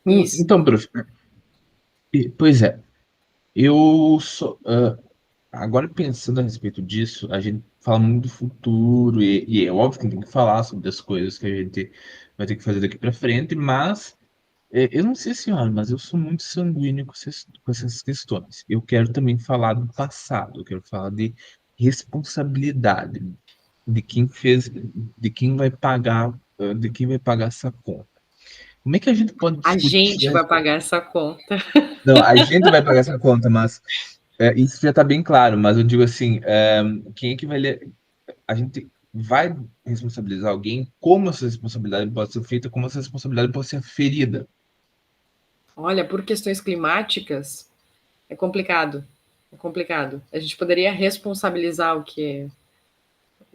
Isso. então, prof, pois é, eu sou, agora pensando a respeito disso, a gente fala muito do futuro, e é óbvio que tem que falar sobre as coisas que a gente vai ter que fazer daqui para frente, mas eu não sei, senhora, mas eu sou muito sanguíneo com essas questões. Eu quero também falar do passado, eu quero falar de responsabilidade, de quem fez, de quem vai pagar essa conta. Como é que a gente pode A discutir? gente vai pagar essa conta. Não, a gente vai pagar essa conta, mas isso já está bem claro. Mas eu digo assim, quem é que vai a gente vai responsabilizar alguém? Como essa responsabilidade pode ser feita? Como essa responsabilidade pode ser ferida? Olha, por questões climáticas, é complicado. É complicado. A gente poderia responsabilizar o que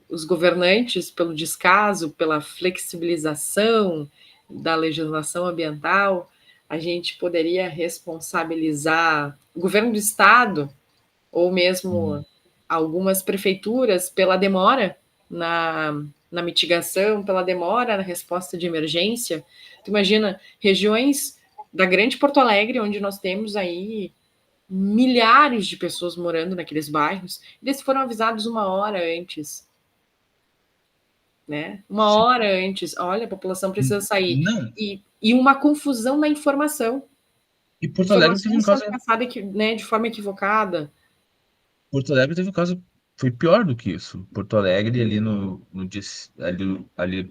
os governantes pelo descaso, pela flexibilização da legislação ambiental. A gente poderia responsabilizar o governo do estado ou mesmo algumas prefeituras pela demora na mitigação, pela demora na resposta de emergência. Tu imagina regiões da Grande Porto Alegre, onde nós temos aí milhares de pessoas morando naqueles bairros, eles foram avisados uma hora antes, né? Uma Sim. hora antes, olha, a população precisa sair. Não. E uma confusão na informação. E Porto Alegre teve um Informações caso. sendo passadas, né, de forma equivocada. Porto Alegre teve um caso. Foi pior do que isso. Porto Alegre, ali no dia, ali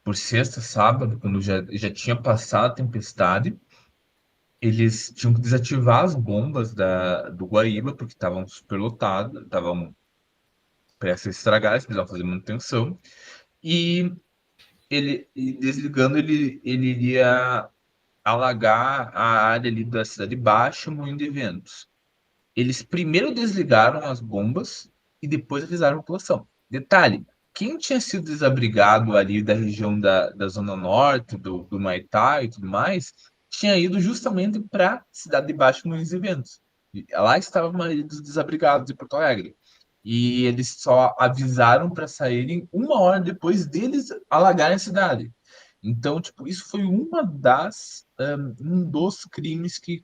por sexta, sábado, quando já tinha passado a tempestade, eles tinham que desativar as bombas do Guaíba, porque estavam superlotadas, estavam prestes a estragar, eles precisavam fazer manutenção. E e desligando, ele iria alagar a área ali da Cidade Baixa, Moinho de Ventos. Eles primeiro desligaram as bombas e depois avisaram a população. Detalhe: quem tinha sido desabrigado ali da região da Zona Norte, do Maitá e tudo mais, tinha ido justamente para a Cidade de Baixo nos eventos. E lá estava a maioria dos desabrigados de Porto Alegre. E eles só avisaram para saírem 1 hora depois deles alagarem a cidade. Então, tipo, isso foi um dos crimes que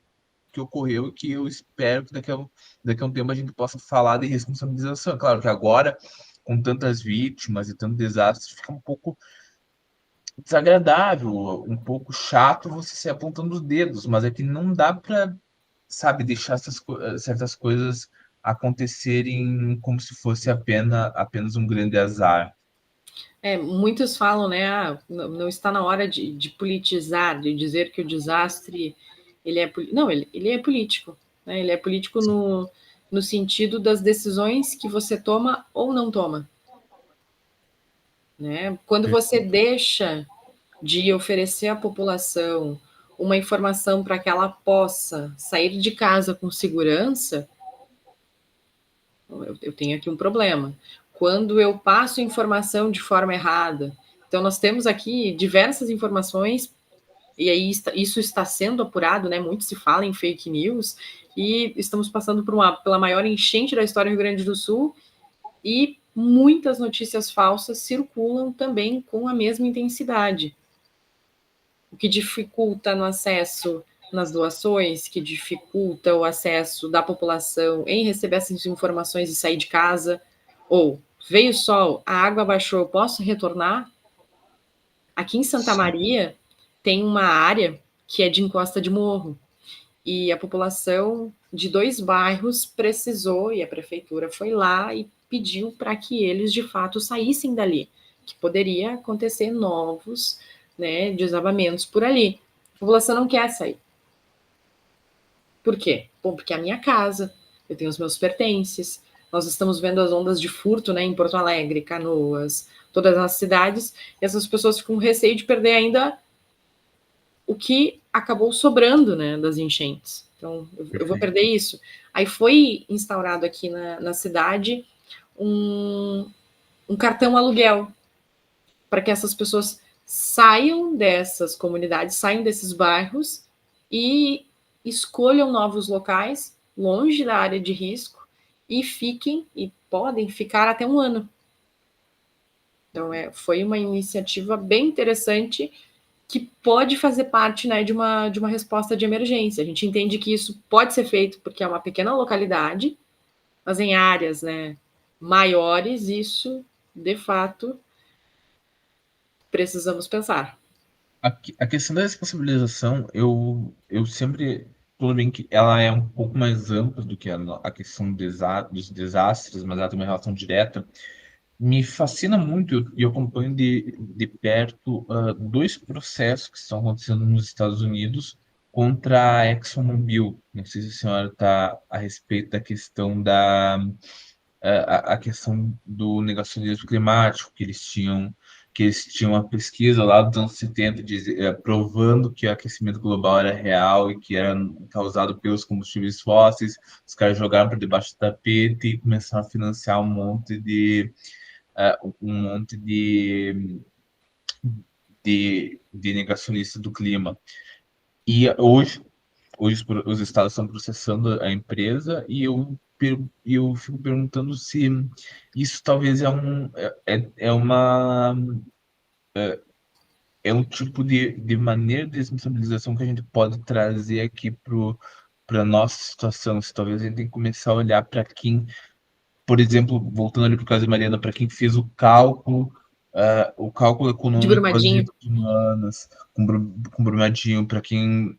ocorreu e que eu espero que daqui a um tempo a gente possa falar de responsabilização. Claro que agora, com tantas vítimas e tanto desastre, fica um pouco desagradável, um pouco chato você se apontando os dedos, mas é que não dá para, sabe, deixar certas coisas acontecerem como se fosse apenas um grande azar. Muitos falam, né? Não está na hora de politizar, de dizer que o desastre ele é não, ele é político, né? Ele é político no sentido das decisões que você toma ou não toma, né? Quando você deixa de oferecer à população uma informação para que ela possa sair de casa com segurança, eu tenho aqui um problema. Quando eu passo informação de forma errada, então nós temos aqui diversas informações, e aí isso está sendo apurado, né? Muito se fala em fake news, e estamos passando pela maior enchente da história do Rio Grande do Sul, e muitas notícias falsas circulam também com a mesma intensidade, o que dificulta no acesso nas doações, que dificulta o acesso da população em receber essas informações e sair de casa, ou veio sol, a água baixou, eu posso retornar? Aqui em Santa Sim, Maria tem uma área que é de encosta de morro, e a população de 2 bairros precisou, e a prefeitura foi lá e pediu para que eles de fato saíssem dali, que poderia acontecer novos, né, desabamentos por ali. A população não quer sair. Por quê? Bom, porque é a minha casa, eu tenho os meus pertences, nós estamos vendo as ondas de furto, né, em Porto Alegre, Canoas, todas as cidades, e essas pessoas ficam com receio de perder ainda o que acabou sobrando, né, das enchentes. Então, eu vou perfeito. perder isso. Aí foi instaurado aqui na cidade um, um cartão aluguel para que essas pessoas saiam dessas comunidades, saiam desses bairros e escolham novos locais longe da área de risco e fiquem e podem ficar até 1 ano. Então, foi uma iniciativa bem interessante que pode fazer parte, né, de uma resposta de emergência. A gente entende que isso pode ser feito porque é uma pequena localidade, mas em áreas, né, maiores, isso, de fato, precisamos pensar. A questão da responsabilização, eu sempre, tudo bem que ela é um pouco mais ampla do que a questão dos desastres, mas ela tem uma relação direta. Me fascina muito e eu acompanho de perto dois processos que estão acontecendo nos Estados Unidos contra a ExxonMobil. Não sei se a senhora está a respeito da questão a questão do negacionismo climático, que eles tinham uma pesquisa lá dos anos 70 provando que o aquecimento global era real e que era causado pelos combustíveis fósseis. Os caras jogaram para debaixo do tapete e começaram a financiar um monte de negacionistas do clima. E hoje os estados estão processando a empresa e eu fico perguntando se isso talvez é um tipo de maneira de responsabilização que a gente pode trazer aqui para a nossa situação. Se talvez a gente tem que começar a olhar para quem, por exemplo, voltando ali para o caso de Mariana, para quem fez o cálculo De econômico das Brumadinho. vidas humanas, com Brumadinho, para quem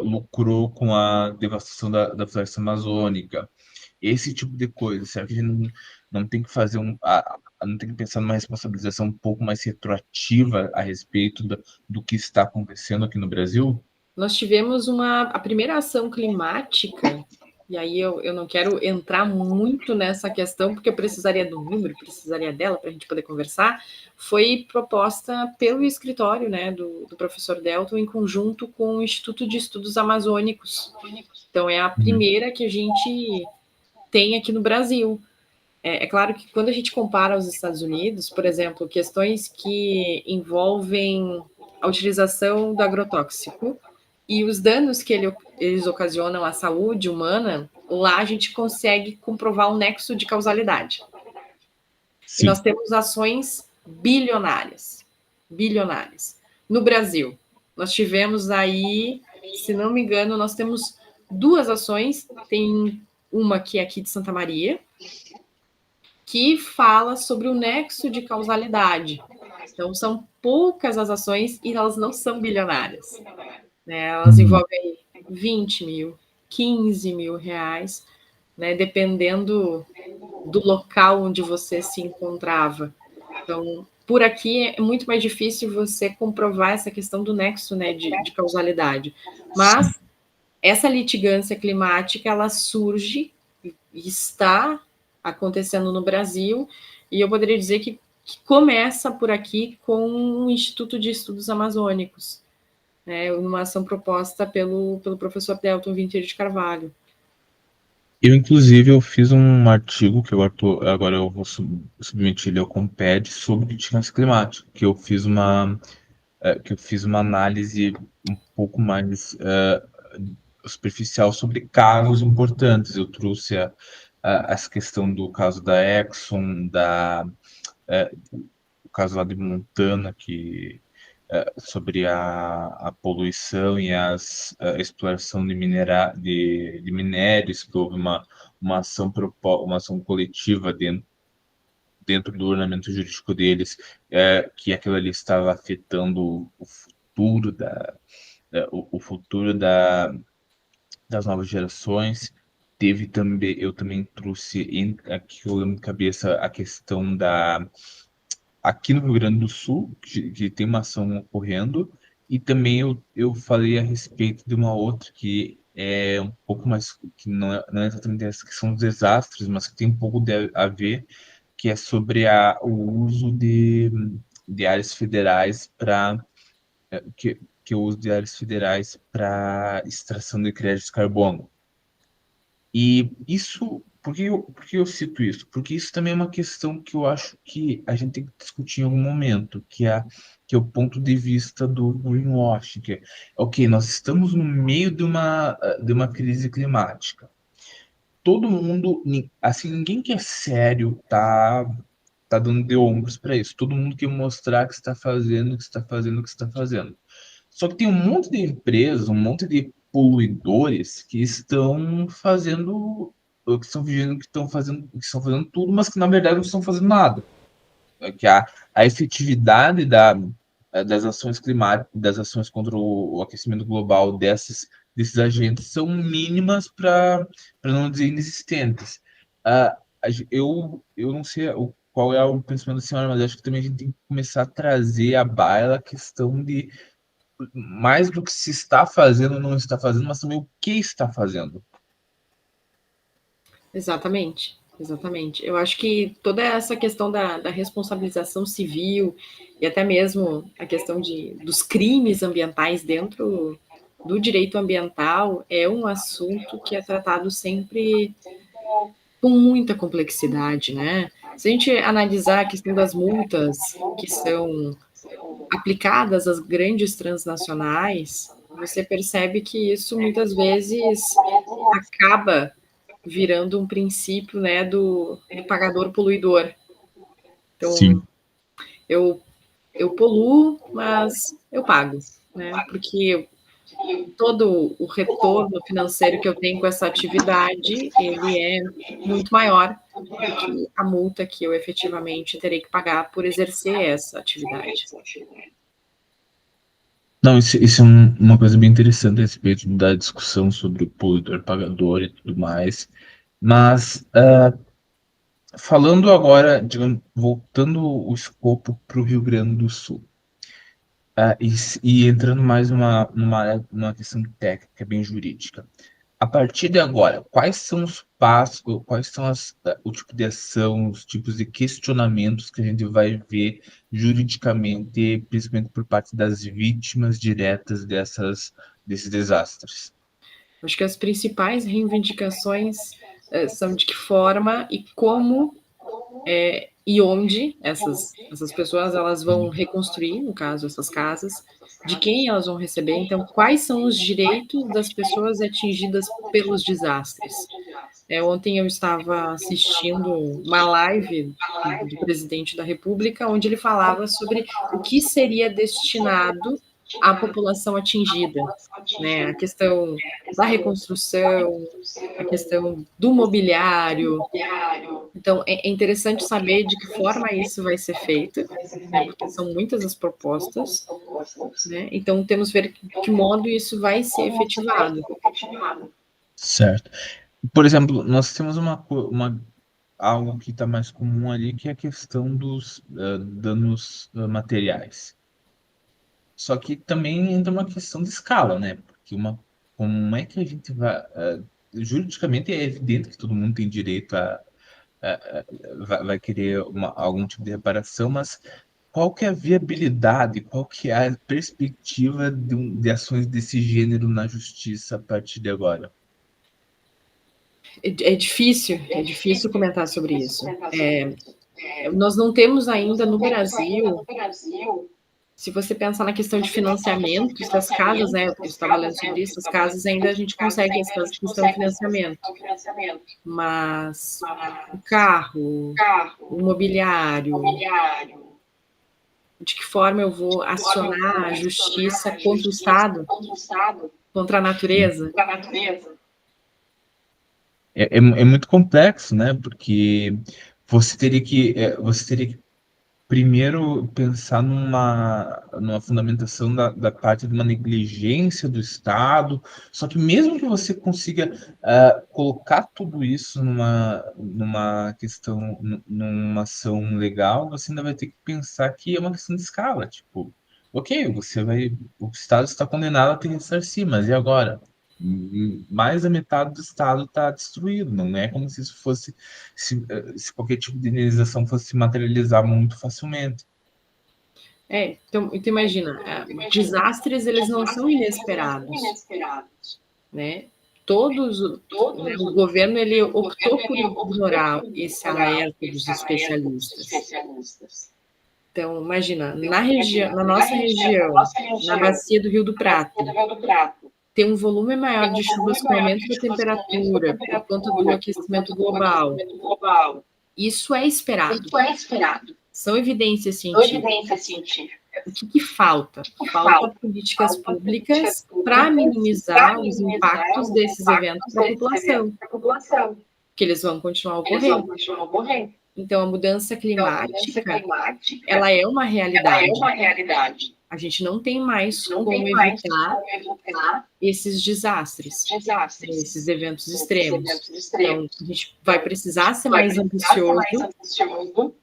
lucrou com a devastação da floresta amazônica, esse tipo de coisa. Será que a gente não tem que não tem que pensar numa responsabilização um pouco mais retroativa a respeito do que está acontecendo aqui no Brasil? Nós tivemos a primeira ação climática, e aí eu não quero entrar muito nessa questão, porque eu precisaria do número, precisaria dela para a gente poder conversar, foi proposta pelo escritório, né, do professor Delton, em conjunto com o Instituto de Estudos Amazônicos. Então, é a Uhum. primeira que a gente tem aqui no Brasil. É claro que quando a gente compara aos Estados Unidos, por exemplo, questões que envolvem a utilização do agrotóxico e os danos que eles ocasionam à saúde humana, lá a gente consegue comprovar um nexo de causalidade. E nós Sim. temos ações bilionárias. Bilionárias. No Brasil, nós tivemos aí, se não me engano, nós temos 2 ações. Tem uma que é aqui de Santa Maria, que fala sobre o nexo de causalidade. Então, são poucas as ações e elas não são bilionárias. Né? Elas envolvem 20 mil, 15 mil reais, né? Dependendo do local onde você se encontrava. Então, por aqui é muito mais difícil você comprovar essa questão do nexo, né, de causalidade. Sim. Mas essa litigância climática, ela surge e está acontecendo no Brasil, e eu poderia dizer que começa por aqui com o Instituto de Estudos Amazônicos, né, uma ação proposta pelo professor Delton Vinter de Carvalho. Inclusive, eu fiz um artigo que agora eu vou submeter ele ao Comped sobre litigância climática, que eu fiz uma análise um pouco mais superficial sobre casos importantes. Eu trouxe essa questão do caso da Exxon, o caso lá de Montana, sobre a poluição e a exploração de minérios, que houve uma ação coletiva dentro do ordenamento jurídico deles, que aquilo ali estava afetando o futuro das novas gerações. Teve também, eu também trouxe aqui, eu lembro de cabeça, a questão aqui no Rio Grande do Sul, que tem uma ação ocorrendo, e também eu falei a respeito de uma outra que é um pouco mais, que não é exatamente essa que são os desastres, mas que tem um pouco a ver, que é sobre o uso de áreas federais que eu uso de áreas federais para extração de créditos de carbono. E isso, por que eu cito isso? Porque isso também é uma questão que eu acho que a gente tem que discutir em algum momento, que é o ponto de vista do greenwashing, que é, ok, nós estamos no meio de uma crise climática. Todo mundo, assim, ninguém que é sério tá dando de ombros para isso. Todo mundo quer mostrar que está fazendo, que está fazendo, que está fazendo. Só que tem um monte de empresas, um monte de poluidores que estão fazendo, que estão fingindo que estão fazendo tudo, mas que na verdade não estão fazendo nada. É que a efetividade das ações climáticas, das ações contra o aquecimento global desses agentes são mínimas para não dizer inexistentes. Eu não sei qual é o pensamento da senhora, mas acho que também a gente tem que começar a trazer à baila a questão de mais do que se está fazendo ou não está fazendo, mas também o que está fazendo. Exatamente, exatamente. Eu acho que toda essa questão da responsabilização civil e até mesmo a questão dos crimes ambientais dentro do direito ambiental é um assunto que é tratado sempre com muita complexidade, né? Se a gente analisar a questão das multas que são aplicadas às grandes transnacionais, você percebe que isso muitas vezes acaba virando um princípio, né, do pagador poluidor. Sim. Então, eu, eu poluo, mas eu pago, né, porque todo o retorno financeiro que eu tenho com essa atividade, ele é muito maior do que a multa que eu efetivamente terei que pagar por exercer essa atividade. Não, isso é uma coisa bem interessante a respeito da discussão sobre o poluidor pagador e tudo mais. Mas, falando agora, digamos, voltando o escopo para o Rio Grande do Sul, e entrando mais numa questão técnica, bem jurídica. A partir de agora, quais são os passos, quais são o tipo de ação, os tipos de questionamentos que a gente vai ver juridicamente, principalmente por parte das vítimas diretas desses desastres? Acho que as principais reivindicações são de que forma e como e onde essas pessoas elas vão reconstruir, no caso, essas casas, de quem elas vão receber, então quais são os direitos das pessoas atingidas pelos desastres. Ontem eu estava assistindo uma live do presidente da República, onde ele falava sobre o que seria destinado à população atingida, né? A questão da reconstrução, a questão do mobiliário. Então, é interessante saber de que forma isso vai ser feito, né? Porque são muitas as propostas, né? Então, temos que ver de que modo isso vai ser efetivado. Certo. Por exemplo, nós temos algo que está mais comum ali, que é a questão dos danos materiais. Só que também entra uma questão de escala, né? Porque como é que a gente vai. Juridicamente é evidente que todo mundo tem direito vai querer algum tipo de reparação, mas qual que é a viabilidade, qual que é a perspectiva de ações desse gênero na justiça a partir de agora? É difícil comentar sobre isso. Nós não temos ainda no Brasil, se você pensar na questão de financiamento, essas casas, né, eu estava lendo sobre isso, as casas ainda a gente consegue, as casas que estão em financiamento, mas o carro, o mobiliário, de que forma eu vou acionar a justiça contra o Estado, contra a natureza? É muito complexo, né? Porque você teria que primeiro pensar numa fundamentação da parte de uma negligência do Estado. Só que mesmo que você consiga colocar tudo isso numa questão, numa ação legal, você ainda vai ter que pensar que é uma questão de escala. Tipo, ok, o Estado está condenado a ter que ressarcir, mas e agora? Mais da metade do Estado está destruído. Não é como se isso fosse se qualquer tipo de indenização fosse se materializar muito facilmente. Então imagina, desastres eles não são inesperados, né? Né, o governo ele optou por ignorar esse alerta dos especialistas. Então, imagina, na nossa região, na bacia do Rio do Prata, tem um volume maior de chuvas com aumento da temperatura por conta do aquecimento global. Isso é esperado. São evidências científicas. O que falta? Falta políticas públicas para minimizar os impactos desses eventos para a população, que eles vão continuar ocorrendo. Então, a mudança climática, ela é uma realidade. A gente não tem mais como evitar esses desastres, esses eventos extremos. Então, a gente vai precisar ser mais ambicioso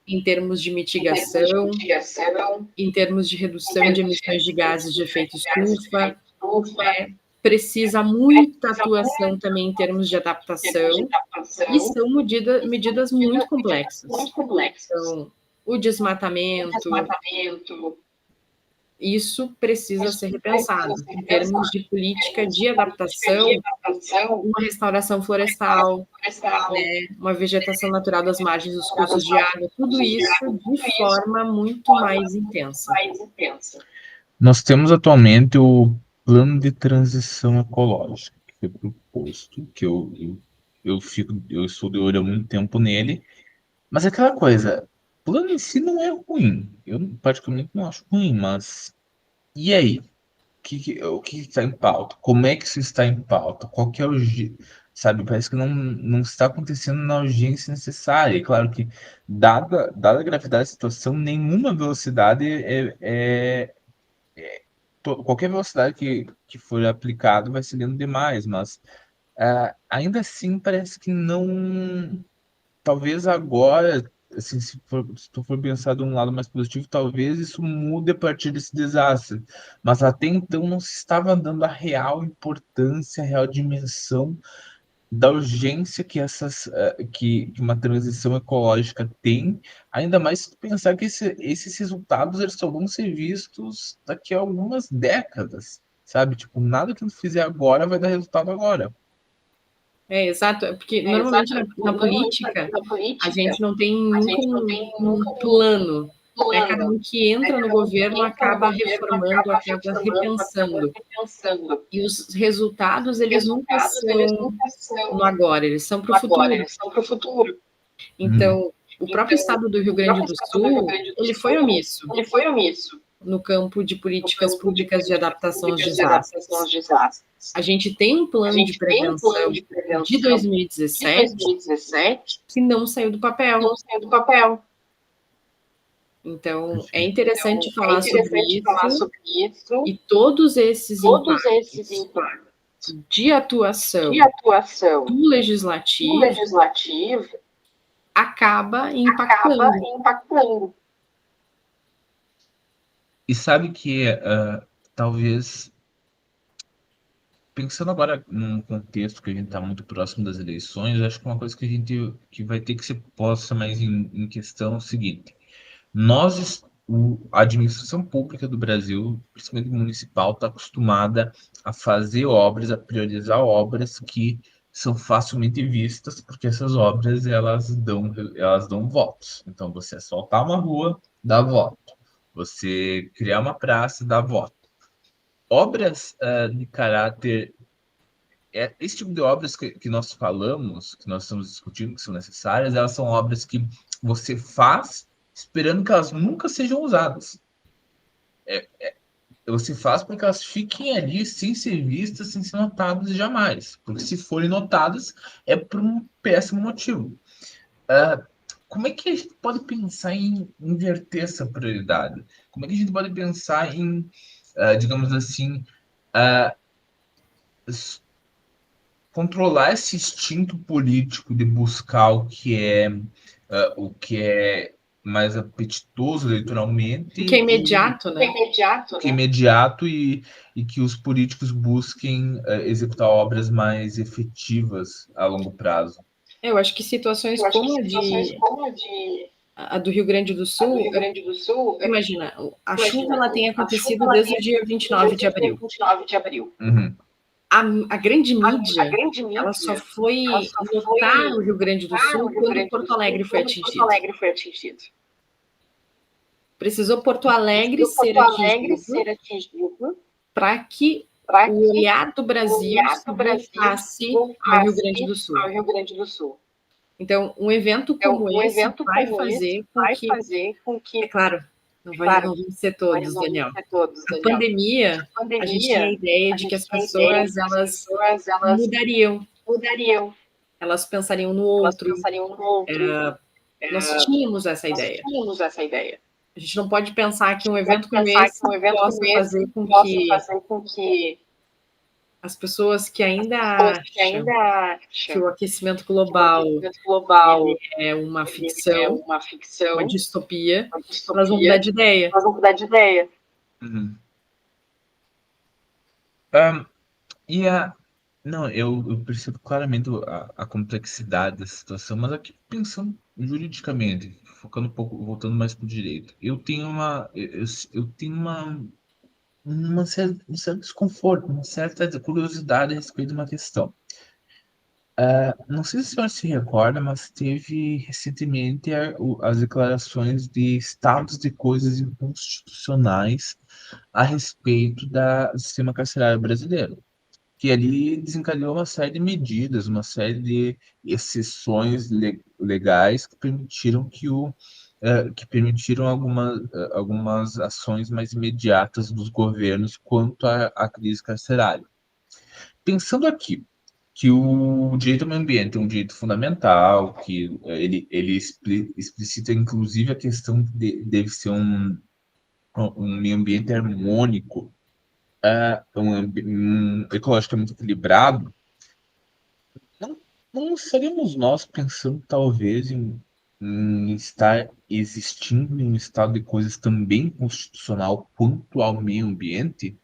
em termos de mitigação, em termos de redução de emissões de gases de efeito estufa, precisa muita atuação também em termos de adaptação, e são medidas muito complexas. Então, o desmatamento, isso precisa ser repensado em termos de política de adaptação, uma restauração florestal, né, uma vegetação natural das margens dos cursos de água, tudo isso de forma muito mais intensa. Nós temos atualmente o plano de transição ecológica que foi proposto, que eu estou de olho há muito tempo nele, mas é aquela coisa, o plano em si não é ruim, eu particularmente não acho ruim, mas e aí? O que está em pauta? Como é que isso está em pauta? Qual que é sabe, parece que não está acontecendo na urgência necessária. E claro que, dada a gravidade da situação, nenhuma velocidade qualquer velocidade que for aplicado vai ser lento demais, mas ainda assim parece que não. Talvez agora, assim, se tu for pensar de um lado mais positivo, talvez isso mude a partir desse desastre. Mas até então não se estava dando a real importância, a real dimensão da urgência que uma transição ecológica tem, ainda mais se tu pensar que esses resultados eles só vão ser vistos daqui a algumas décadas, sabe? Tipo, nada que tu fizer agora vai dar resultado agora. Exato, porque normalmente na política Na a política, gente não tem a nunca gente não tem nunca um plano, né? Cada plano. um que entra no Cada um que governo entra no acaba governo reformando, acaba acaba reformando, acaba repensando. repensando. E os resultados, eles nunca Resultados, eles são nunca no são agora, eles são para o no agora, futuro. eles são para o futuro. Uhum. Então, o próprio Então, estado do Rio o Grande próprio do estado do Rio Sul, Grande do ele foi Sul, omisso ele foi omisso no campo de no políticas campo de públicas de políticas adaptação aos públicas de adaptação desastres. aos desastres. A gente tem um A plano de gente tem um plano prevenção de de prevenção de 2017 2017 que não saiu do que papel. não saiu do papel. Então, é Perfeito. interessante É falar sobre interessante falar isso sobre isso, e todos esses todos esses impactos impactos de de atuação atuação do do legislativo legislativo acaba acaba impactando. impactando. E sabe que talvez, pensando agora num contexto que a gente está muito próximo das eleições, acho que uma coisa que a gente que vai ter que ser posta mais em questão é o seguinte: a administração pública do Brasil, principalmente municipal, está acostumada a fazer obras, a priorizar obras que são facilmente vistas, porque essas obras elas dão votos. Então, você asfaltar uma rua, dá voto. Você criar uma praça, dá voto. Obras de caráter. Esse tipo de obras que nós falamos, que nós estamos discutindo, que são necessárias, elas são obras que você faz esperando que elas nunca sejam usadas. Você faz para que elas fiquem ali sem ser vistas, sem ser notadas jamais. Porque se forem notadas, é por um péssimo motivo. Como é que a gente pode pensar em inverter essa prioridade? Como é que a gente pode pensar em, digamos assim, ah, controlar esse instinto político de buscar o que é mais apetitoso eleitoralmente O que é e imediato, É né? imediato, que é né? imediato e que os políticos busquem executar obras mais efetivas a longo prazo. Eu acho que situações Eu acho que como situações como a do Rio Grande do a do Sul, Rio Grande do Sul, imagina, a chuva imagina, ela tem a chuva acontecido ela desde tem o dia acontecido 29 de desde o dia abril. 29 de abril. Uhum, A grande A mídia, grande ela só mídia, ela foi só notar o foi Rio Grande do para o Sul Rio quando Grande do Porto Sul Alegre foi quando Porto atingido. Alegre foi atingido. Precisou Porto Alegre Precisou ser Porto Alegre atingido ser atingido para que para o que olhar do o Brasil olhar se do Brasil voltasse ao Rio Grande voltasse do Sul. ao Rio Grande do Sul. Então, um evento Então, como um esse evento vai como esse fazer com vai que, fazer com é que, claro, claro, não vão ser mas todos, não vão Daniel. ser todos, A Daniel. pandemia, A a gente tinha a pandemia, ideia a de que gente as tem a ideia pessoas de que as elas pessoas elas mudariam, mudariam, elas pensariam no elas outro. pensariam no outro. Nós tínhamos essa Nós ideia. tínhamos essa ideia. A gente não pode pensar que um Pode evento como pensar que esse um evento como possa fazer esse com possa que fazer com que as pessoas que as ainda pessoas que acham ainda que acham o aquecimento que o global aquecimento global é uma ele é ficção, uma uma ficção, distopia, uma elas vão mudar distopia, de ideia. nós vamos mudar de ideia. uhum. Ah, e a, não, eu percebo claramente a complexidade da situação, mas aqui pensando juridicamente, focando um pouco, voltando mais para o direito, eu tenho um certo desconforto, uma certa curiosidade a respeito de uma questão. Não sei se o senhor se recorda, mas teve recentemente as declarações de estados de coisas inconstitucionais a respeito do sistema carcerário brasileiro, que ali desencadeou uma série de medidas, uma série de exceções legais que permitiram algumas ações mais imediatas dos governos quanto à crise carcerária. Pensando aqui que o direito ao meio ambiente é um direito fundamental, que ele explicita inclusive a questão de deve ser um meio ambiente harmônico, ecologicamente equilibrado. Não, não estaríamos nós pensando, talvez, em estar existindo em um estado de coisas também constitucional quanto ao meio ambiente?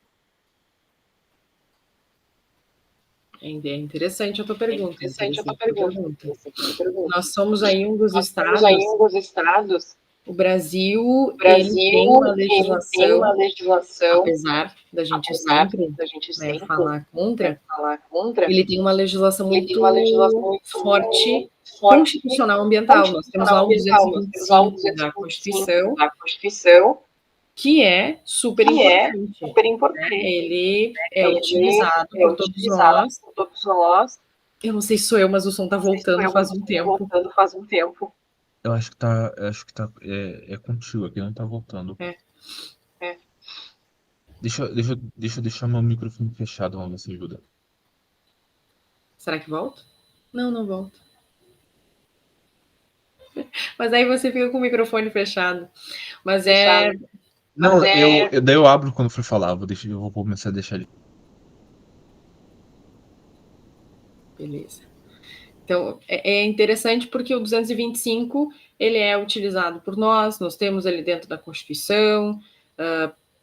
É interessante a tua É pergunta, interessante a tua interessante a tua pergunta. pergunta. Interessante a tua pergunta. Nós somos aí um dos Nós temos aí estados um dos estados O Brasil, ele tem Brasil, uma ele tem uma legislação, legislação, apesar da gente apesar sempre, da gente né, sempre, falar contra, falar contra, ele tem uma legislação ele tem uma legislação muito muito forte forte constitucional ambiental. Nós temos lá constitucional o ambiental. Nós temos lá o 225 da 225 Constituição, da Constituição, que é super que é importante, super né? importante. Ele é Ele utilizado é por todos utilizado nós. por todos nós. Eu não sei se sou eu, mas o som tá Não sei se sou voltando eu, mas faz eu um estou tempo. voltando faz um tempo. Eu acho que tá contigo aqui, não tá voltando. É. É. Deixa eu deixar meu microfone fechado, vamos ver se ajuda. Será que volta? Não, não volta. Mas aí você fica com o microfone fechado. Mas Não, daí eu abro quando for falar, eu vou começar a deixar ali. beleza. Então, é interessante porque o 225 ele é utilizado por nós temos ele dentro da Constituição,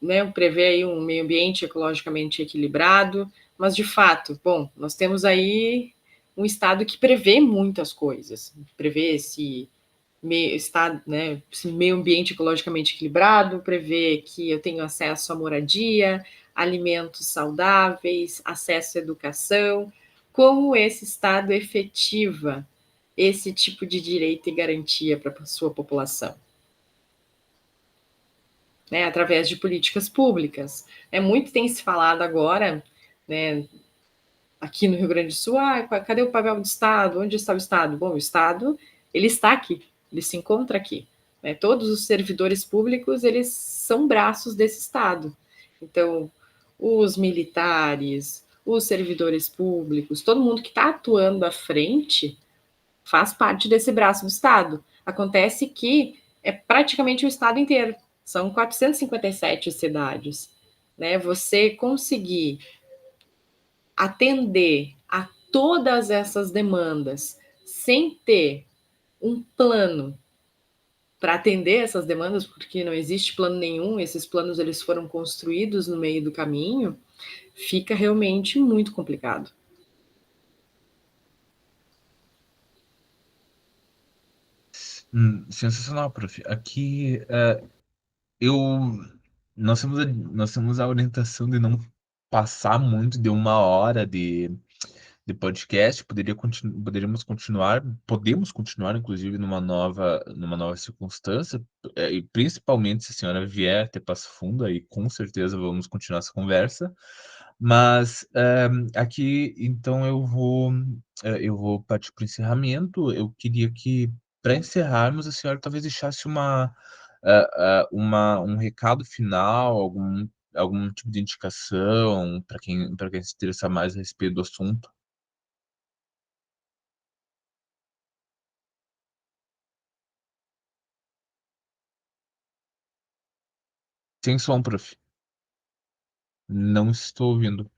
né, prevê aí um meio ambiente ecologicamente equilibrado, mas de fato, bom, nós temos aí um Estado que prevê muitas coisas, prevê esse estado, né, esse meio ambiente ecologicamente equilibrado, prevê que eu tenho acesso à moradia, alimentos saudáveis, acesso à educação. Como esse Estado efetiva esse tipo de direito e garantia para a sua população? Né, através de políticas públicas. Muito tem se falado agora, né, aqui no Rio Grande do Sul, cadê o papel do Estado? Onde está o Estado? Bom, o Estado, ele está aqui, ele se encontra aqui. Né? Todos os servidores públicos, eles são braços desse Estado. Então, os militares, os servidores públicos, todo mundo que está atuando à frente faz parte desse braço do Estado. Acontece que é praticamente o Estado inteiro. São 457 cidades. Né? Você conseguir atender a todas essas demandas sem ter um plano para atender essas demandas, porque não existe plano nenhum, esses planos eles foram construídos no meio do caminho, fica realmente muito complicado. Sensacional, prof. Aqui eu nós temos a orientação de não passar muito de 1 hora de podcast. Podemos continuar, inclusive, numa nova circunstância, e principalmente se a senhora vier até Passo Fundo, aí com certeza vamos continuar essa conversa. Mas aqui, então, eu vou partir para o encerramento. Eu queria que, para encerrarmos, a senhora talvez deixasse um recado final, algum tipo de indicação para quem se interessar mais a respeito do assunto. Sem som, prof. Não estou ouvindo.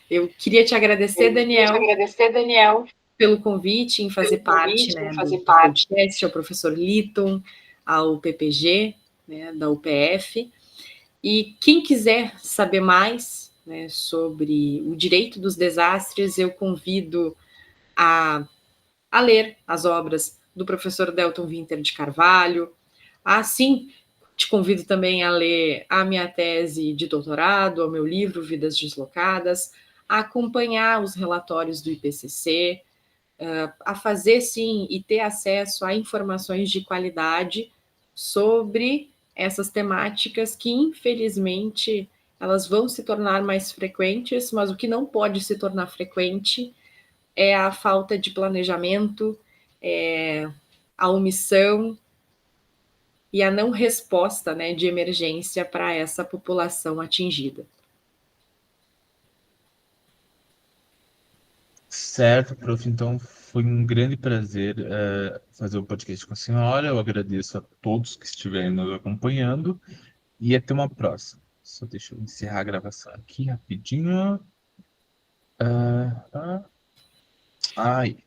Eu queria te agradecer, Daniel, pelo convite em fazer parte, né, do podcast, ao professor Liton, ao PPG, né, da UPF. E quem quiser saber mais, né, sobre o direito dos desastres, eu convido a ler as obras do professor Delton Winter de Carvalho. Sim, te convido também a ler a minha tese de doutorado, o meu livro Vidas Deslocadas, a acompanhar os relatórios do IPCC, a fazer, sim, e ter acesso a informações de qualidade sobre essas temáticas que, infelizmente, elas vão se tornar mais frequentes, mas o que não pode se tornar frequente é a falta de planejamento, a omissão e a não resposta, né, de emergência para essa população atingida. Certo, prof. Então, foi um grande prazer fazer o podcast com a senhora. Eu agradeço a todos que estiverem nos acompanhando e até uma próxima. Só deixa eu encerrar a gravação aqui rapidinho. Ai.